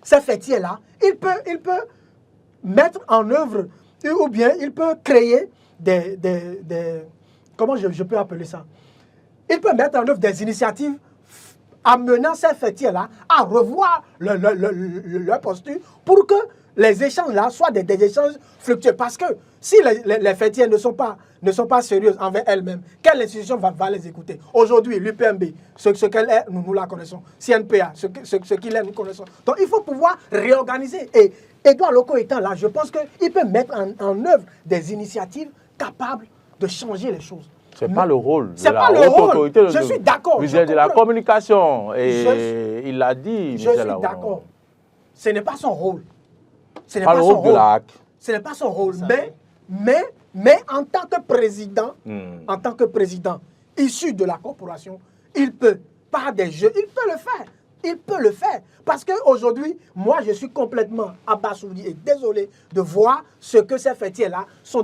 ces fêtiers-là, il peut mettre en œuvre, ou bien il peut créer des comment je peux appeler ça? Il peut mettre en œuvre des initiatives amenant ces fêtiers-là à revoir leur posture pour que les échanges-là soient des échanges fructueux. Parce que si les fêtiers ne sont pas sérieuses envers elles-mêmes, quelle institution va les écouter? Aujourd'hui, l'UPMB, ce qu'elle est, nous la connaissons. CNPA, ce qu'il est, nous connaissons. Donc, il faut pouvoir réorganiser. Et Edouard Loko étant là, je pense qu'il peut mettre en œuvre des initiatives capables de changer les choses. Ce n'est pas le rôle de la haute autorité. Je suis d'accord. De la communication. Et il l'a dit, je suis d'accord. Ce n'est pas son rôle. Ce n'est pas le rôle de la HAC. Ce n'est pas son rôle. Mais en tant que président, issu de la corporation, il peut, par des jeux, il peut le faire. Il peut le faire. Parce qu'aujourd'hui, moi, je suis complètement abasourdi et désolé de voir ce que ces fêtiers-là sont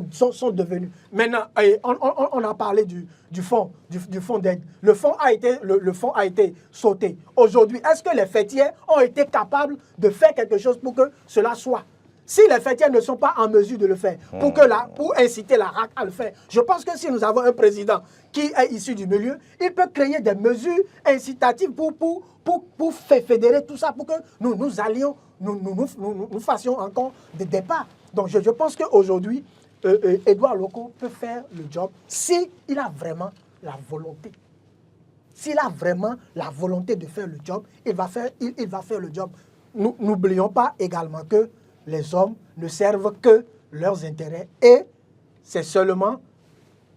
devenus. Maintenant, on a parlé du fonds d'aide. Le fonds a été sauté. Aujourd'hui, est-ce que les fêtiers ont été capables de faire quelque chose pour que cela soit? Si les fêtiers ne sont pas en mesure de le faire, pour inciter la RAC à le faire, je pense que si nous avons un président qui est issu du milieu, il peut créer des mesures incitatives pour fédérer tout ça, pour que nous allions, nous fassions encore des départs. Donc je pense qu'aujourd'hui, Edouard Loko peut faire le job s'il a vraiment la volonté. S'il a vraiment la volonté de faire le job, il va faire le job. Nous n'oublions pas également que les hommes ne servent que leurs intérêts et c'est seulement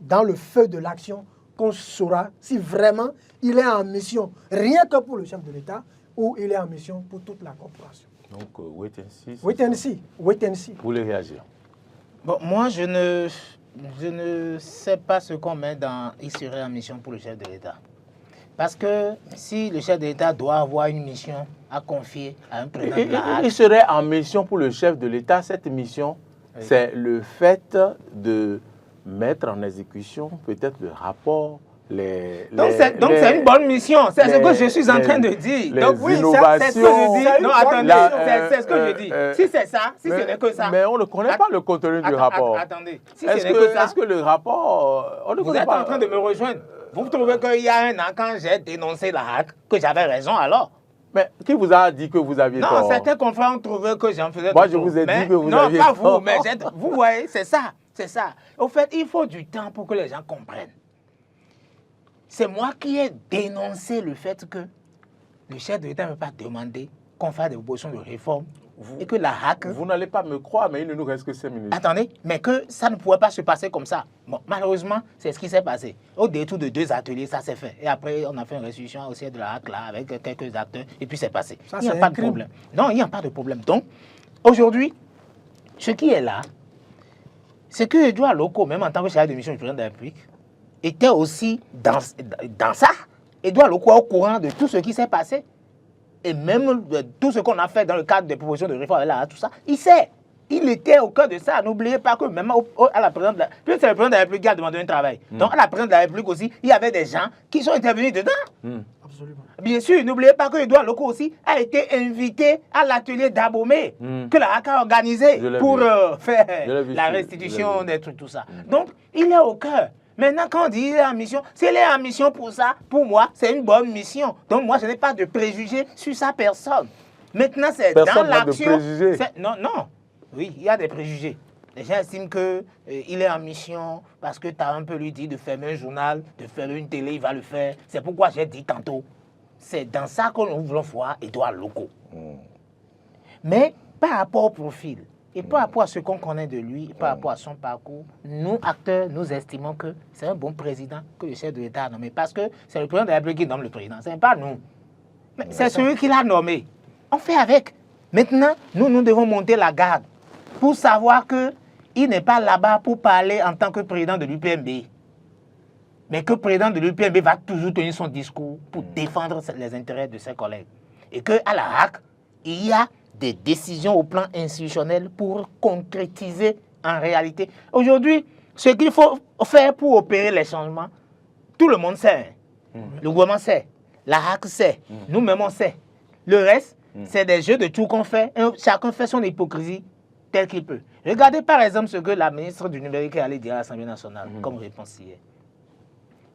dans le feu de l'action qu'on saura si vraiment il est en mission, rien que pour le chef de l'État, ou il est en mission pour toute la corporation. Donc, wait and see. Wait and see. Wait and see. Vous voulez réagir? Bon, moi, je ne sais pas ce qu'on met dans « il serait en mission pour le chef de l'État ». Parce que si le chef de l'État doit avoir une mission à confier à un président de la HAC... Il serait en mission pour le chef de l'État. Cette mission, oui, c'est le fait de mettre en exécution peut-être le rapport, donc c'est une bonne mission, c'est ce que je suis en train de dire. Donc oui, c'est ce que je dis. Non, attendez, c'est ce que je dis. Si c'est ça, si ce n'est que ça... Mais on ne connaît pas le contenu du rapport. Attendez, si ce n'est que ça... Est-ce que le rapport... Vous êtes en train de me rejoindre. Vous trouvez qu'il y a un an, quand j'ai dénoncé la HAC, que j'avais raison alors? Mais qui vous a dit que vous aviez tort? Non, certains confrères ont trouvé que j'en faisais Moi, trop. je vous ai dit que vous non, aviez pas tort. vous, mais vous voyez, c'est ça, c'est ça. Au fait, il faut du temps pour que les gens comprennent. C'est moi qui ai dénoncé le fait que le chef de l'État ne veut pas demander qu'on fasse des propositions de réforme et que la HAC... Vous n'allez pas me croire, mais il ne nous reste que 5 minutes. Attendez, mais que ça ne pouvait pas se passer comme ça. Bon, malheureusement, c'est ce qui s'est passé. Au détour de 2 ateliers, ça s'est fait. Et après, on a fait une restitution au siège de la HAC là, avec quelques acteurs, et puis c'est passé. Ça, il n'y a c'est pas un de crime. problème. Non, il n'y a pas de problème. Donc, aujourd'hui, ce qui est là, c'est que Edouard Loko, même en tant que chef de mission du président de la République, était aussi dans ça. Edouard Loko est au courant de tout ce qui s'est passé. Et même de tout ce qu'on a fait dans le cadre des propositions de réforme, là, tout ça, il sait. Il était au cœur de ça. N'oubliez pas que même à la présidente de la... Puis c'est le président de la République qui a demandé un travail. Donc à la présidente de la République aussi, il y avait des gens qui sont intervenus dedans. Absolument. Bien sûr, n'oubliez pas que Edouard Loko aussi a été invité à l'atelier d'Abomey que la HAC a organisé Je l'ai pour vu. faire Je l'ai vu la sur- restitution je l'ai vu. des trucs, tout ça. Donc, il est au cœur. Maintenant, quand on dit il est en mission, s'il est en mission pour ça, pour moi, c'est une bonne mission. Donc, moi, je n'ai pas de préjugés sur sa personne. Maintenant, c'est dans Personne n'a de l'action. préjugés. Non, non. Oui, il y a des préjugés. Les gens estiment qu'il est en mission parce que tu as un peu lui dit de fermer un journal, de fermer une télé, il va le faire. C'est pourquoi j'ai dit tantôt. C'est dans ça que nous voulons voir Edouard Loko. Mais par rapport au profil et par rapport à ce qu'on connaît de lui, par rapport à son parcours, nous, acteurs, nous estimons que c'est un bon président que le chef de l'État a nommé. Parce que c'est le président de la République qui nomme le président, ce n'est pas nous. Mais c'est celui qui l'a nommé. On fait avec. Maintenant, nous devons monter la garde pour savoir qu'il n'est pas là-bas pour parler en tant que président de l'UPMB. Mais que le président de l'UPMB va toujours tenir son discours pour défendre les intérêts de ses collègues. Et qu'à la HAC, il y a des décisions au plan institutionnel pour concrétiser en réalité. Aujourd'hui, ce qu'il faut faire pour opérer les changements, tout le monde sait. Le gouvernement sait, la HAC sait, nous-mêmes on sait. Le reste, c'est des jeux de tout qu'on fait. Chacun fait son hypocrisie tel qu'il peut. Regardez par exemple ce que la ministre du numérique est allée dire à l'Assemblée nationale comme réponse hier.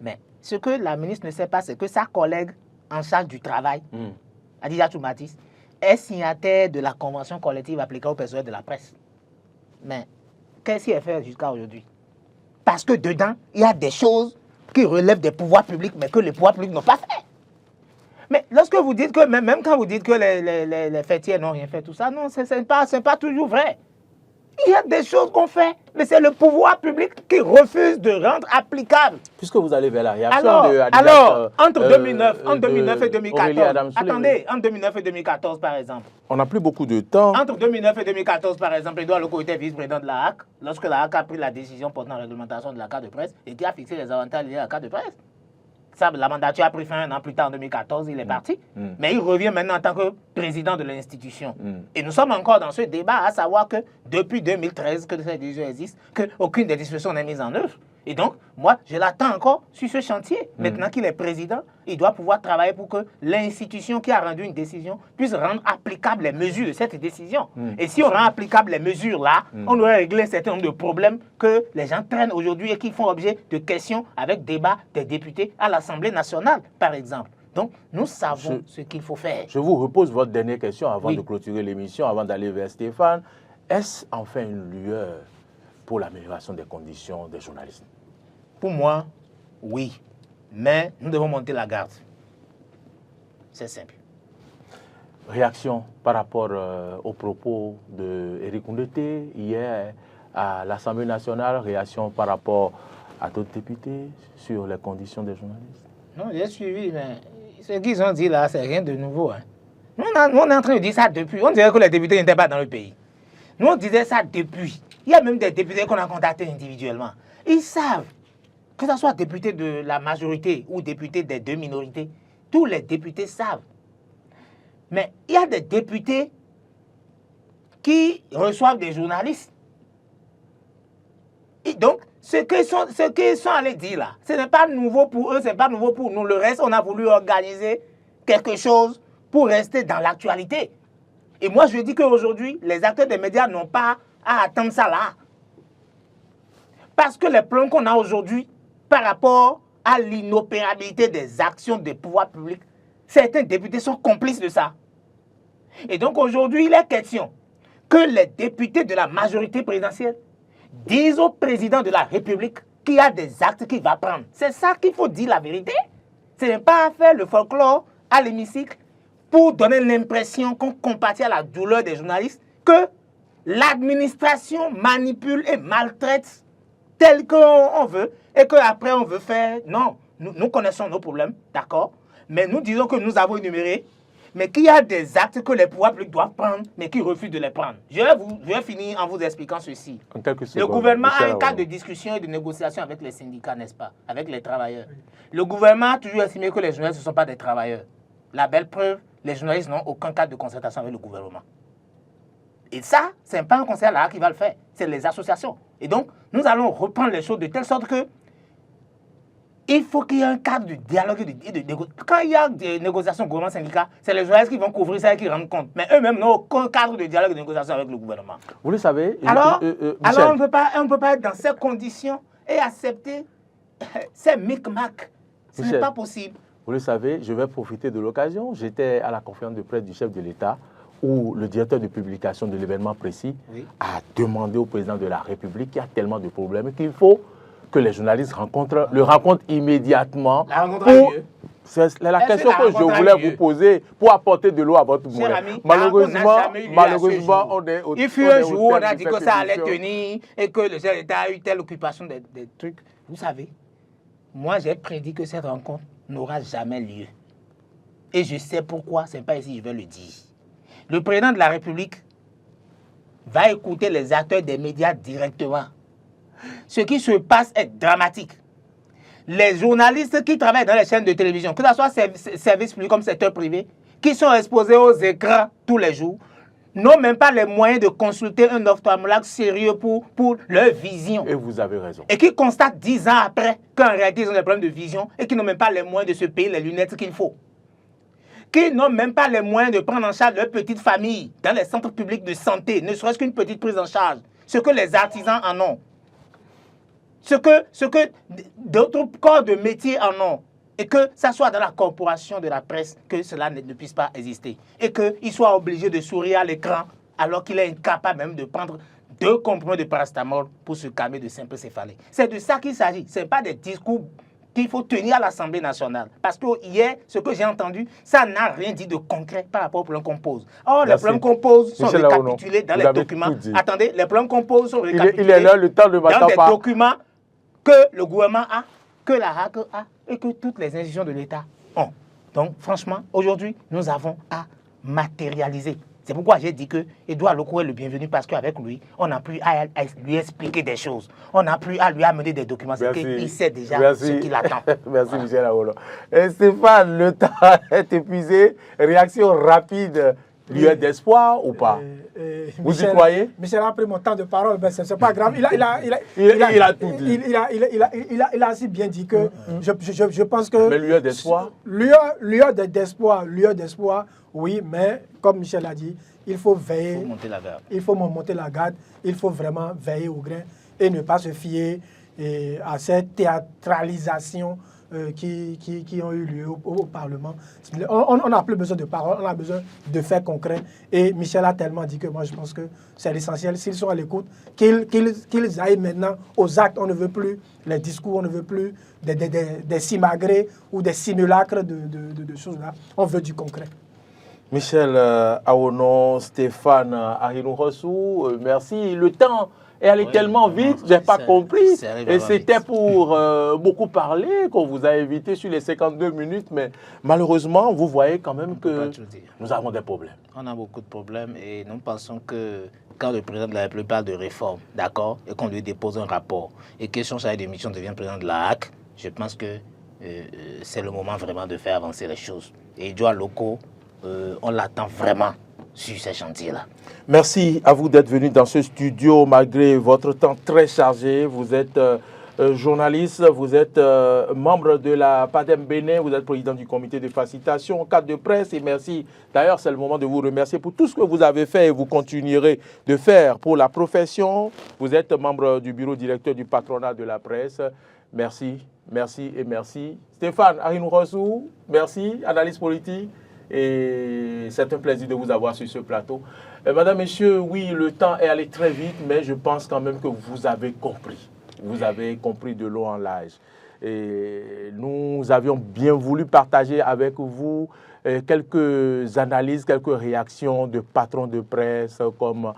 Mais ce que la ministre ne sait pas, c'est que sa collègue en charge du travail, Adja Toumatis, est signataire de la convention collective applicable au personnel de la presse. Mais qu'est-ce qu'elle fait jusqu'à aujourd'hui? Parce que dedans, il y a des choses qui relèvent des pouvoirs publics, mais que les pouvoirs publics n'ont pas fait. Mais lorsque vous dites que, même quand vous dites que les fêtiers n'ont rien fait, tout ça, non, ce n'est pas toujours vrai. Il y a des choses qu'on fait, mais c'est le pouvoir public qui refuse de rendre applicable. Puisque vous allez vers la réaction Alors, entre 2009 et 2014, Adams-Souley, attendez, entre 2009 et 2014 par exemple, on n'a plus beaucoup de temps. entre 2009 et 2014 par exemple, Edouard Loko était vice-président de la HAC, lorsque la HAC a pris la décision portant la réglementation de la carte de presse et qui a fixé les avantages liés à la carte de presse. Ça, la mandature a pris fin un an plus tard, en 2014, il est parti. Mais il revient maintenant en tant que président de l'institution. Et nous sommes encore dans ce débat, à savoir que depuis 2013 que cette décision existe, qu'aucune des dispositions n'est mise en œuvre. Et donc, moi, je l'attends encore sur ce chantier. Maintenant qu'il est président, il doit pouvoir travailler pour que l'institution qui a rendu une décision puisse rendre applicables les mesures de cette décision. Et si on rend applicables les mesures là, on aurait réglé un certain nombre de problèmes que les gens traînent aujourd'hui et qui font objet de questions avec débat des députés à l'Assemblée nationale, par exemple. Donc, nous savons ce qu'il faut faire. Je vous repose votre dernière question avant Oui. de clôturer l'émission, avant d'aller vers Stéphane. Est-ce enfin une lueur pour l'amélioration des conditions des journalistes? Pour moi, oui. Mais nous devons monter la garde. C'est simple. Réaction par rapport aux propos d'Éric Koundété hier à l'Assemblée nationale, réaction par rapport à d'autres députés sur les conditions des journalistes? Non, j'ai suivi, mais ce qu'ils ont dit là, c'est rien de nouveau. Hein. Nous, on est en train de dire ça depuis. On dirait que les députés n'étaient pas dans le pays. Nous, on disait ça depuis. Il y a même des députés qu'on a contactés individuellement. Ils savent, que ce soit députés de la majorité ou députés des deux minorités, tous les députés savent. Mais il y a des députés qui reçoivent des journalistes. Et donc, ce qu'ils sont allés dire là, ce n'est pas nouveau pour eux, ce n'est pas nouveau pour nous. Le reste, on a voulu organiser quelque chose pour rester dans l'actualité. Et moi, je dis qu'aujourd'hui, les acteurs des médias n'ont pas à attendre ça là. Parce que les problèmes qu'on a aujourd'hui par rapport à l'inopérabilité des actions des pouvoirs publics, certains députés sont complices de ça. Et donc aujourd'hui, il est question que les députés de la majorité présidentielle disent au président de la République qu'il y a des actes qu'il va prendre. C'est ça qu'il faut dire la vérité. Ce n'est pas faire le folklore à l'hémicycle pour donner l'impression qu'on compatit à la douleur des journalistes, que l'administration manipule et maltraite tel qu'on veut et qu'après on veut faire... Non, nous connaissons nos problèmes, d'accord, mais nous disons que nous avons énuméré, mais qu'il y a des actes que les pouvoirs publics doivent prendre, mais qui refusent de les prendre. Je vais finir en vous expliquant ceci. Le gouvernement a un cadre de discussion et de négociation avec les syndicats, n'est-ce pas, avec les travailleurs. Le gouvernement a toujours estimé que les journalistes ne sont pas des travailleurs. La belle preuve, les journalistes n'ont aucun cadre de concertation avec le gouvernement. Et ça, ce n'est pas un conseil à la qui va le faire, c'est les associations. Et donc, nous allons reprendre les choses de telle sorte que il faut qu'il y ait un cadre de dialogue et de négociation. Quand il y a des négociations gouvernement-syndicat, c'est les journalistes qui vont couvrir ça et qui rendent compte. Mais eux-mêmes n'ont aucun cadre de dialogue et de négociation avec le gouvernement. Vous le savez. Alors on ne peut pas être dans ces conditions et accepter ces micmacs. Ce n'est pas possible. Vous le savez, je vais profiter de l'occasion. J'étais à la conférence de presse du chef de l'État où le directeur de publication de l'événement précis a demandé au président de la République qu'il y a tellement de problèmes qu'il faut que les journalistes le rencontrent immédiatement. La rencontre a lieu. C'est la question que je voulais vous poser pour apporter de l'eau à votre moulin. Malheureusement, on est au il fut un jour où on a dit que ça allait tenir et que le chef d'État a eu telle occupation des trucs. Vous savez, moi j'ai prédit que cette rencontre n'aura jamais lieu. Et je sais pourquoi, ce n'est pas ici que je vais le dire. Le président de la République va écouter les acteurs des médias directement. Ce qui se passe est dramatique. Les journalistes qui travaillent dans les chaînes de télévision, que ce soit service public comme secteur privé, qui sont exposés aux écrans tous les jours, n'ont même pas les moyens de consulter un ophtalmologue sérieux pour leur vision. Et vous avez raison. Et qui constatent 10 ans après qu'en réalité ils ont des problèmes de vision et qui n'ont même pas les moyens de se payer les lunettes qu'il faut. Qui n'ont même pas les moyens de prendre en charge leur petite famille dans les centres publics de santé, ne serait-ce qu'une petite prise en charge. Ce que les artisans en ont. Ce que d'autres corps de métier en ont. Et que ça soit dans la corporation de la presse que cela ne puisse pas exister. Et qu'il soit obligé de sourire à l'écran alors qu'il est incapable même de prendre 2 comprimés de paracétamol pour se calmer de simples céphalées. C'est de ça qu'il s'agit. Ce n'est pas des discours qu'il faut tenir à l'Assemblée nationale. Parce que hier, ce que j'ai entendu, ça n'a rien dit de concret par rapport aux problèmes qu'on pose. Or, les problèmes qu'on pose sont récapitulés dans les documents. Attendez, les problèmes qu'on pose sont récapitulés il est là, le temps de dans des documents que le gouvernement a, que la RAC a et que toutes les institutions de l'État ont. Donc, franchement, aujourd'hui, nous avons à matérialiser. C'est pourquoi j'ai dit que Edouard Loko est le bienvenu parce qu'avec lui, on n'a plus à lui expliquer des choses. On n'a plus à lui amener des documents. C'est qu'il sait déjà ce qu'il attend. Merci Michel Aolo. Stéphane, le temps est épuisé. Réaction rapide. Lueur d'espoir ou pas? Vous y croyez? Michel a pris mon temps de parole, mais c'est pas grave. Il a tout dit. Il a assez bien dit que je pense que... Mais lueur d'espoir? Lueur d'espoir, oui, mais comme Michel a dit, il faut veiller. Il faut monter la garde. Il faut monter la garde. Il faut vraiment veiller au grain et ne pas se fier à cette théâtralisation qui ont eu lieu au Parlement. On n'a plus besoin de paroles, on a besoin de faits concrets. Et Michel a tellement dit que moi, je pense que c'est l'essentiel. S'ils sont à l'écoute, qu'ils aillent maintenant aux actes. On ne veut plus les discours, on ne veut plus des simagrées ou des simulacres de choses là. On veut du concret. Michel Aonon, Stéphane Ahinou-Rossou, merci. Le temps est allé tellement vite, je n'ai pas compris. Et c'était pour beaucoup parler qu'on vous a invité sur les 52 minutes, mais malheureusement, vous voyez quand même que nous avons des problèmes. On a beaucoup de problèmes et nous pensons que quand le président de la République parle de réforme, d'accord, et qu'on lui dépose un rapport, et que son chargé de mission devient président de la HAC, je pense que c'est le moment vraiment de faire avancer les choses. Et Edouard Loko, on l'attend vraiment sur ces chantiers-là. Merci à vous d'être venu dans ce studio malgré votre temps très chargé. Vous êtes journaliste, vous êtes membre de la PADEM Bénin, vous êtes président du comité de facilitation, cadre de presse et merci. D'ailleurs, c'est le moment de vous remercier pour tout ce que vous avez fait et vous continuerez de faire pour la profession. Vous êtes membre du bureau directeur du patronat de la presse. Merci Merci et merci. Stéphane Arinou-Rossou, merci, analyse politique. Et c'est un plaisir de vous avoir sur ce plateau. Madame, Messieurs, oui, le temps est allé très vite, mais je pense quand même que vous avez compris. Vous avez compris de long en large. Et nous avions bien voulu partager avec vous quelques analyses, quelques réactions de patrons de presse comme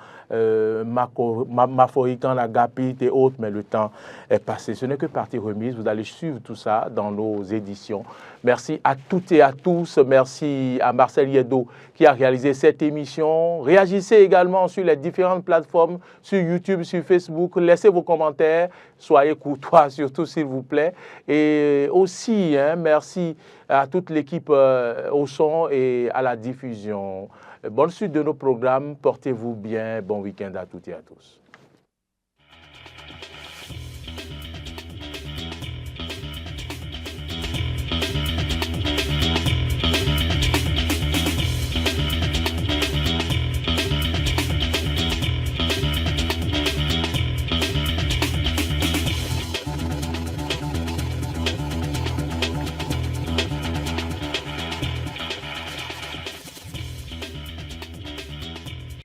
Maforikan, Agapit et autres, mais le temps est passé. Ce n'est que partie remise. Vous allez suivre tout ça dans nos éditions. Merci à toutes et à tous. Merci à Marcel Yedo qui a réalisé cette émission. Réagissez également sur les différentes plateformes, sur YouTube, sur Facebook. Laissez vos commentaires. Soyez courtois, surtout s'il vous plaît. Et aussi, merci à toute l'équipe au son et à la diffusion. Bonne suite de nos programmes. Portez-vous bien. Bon week-end à toutes et à tous.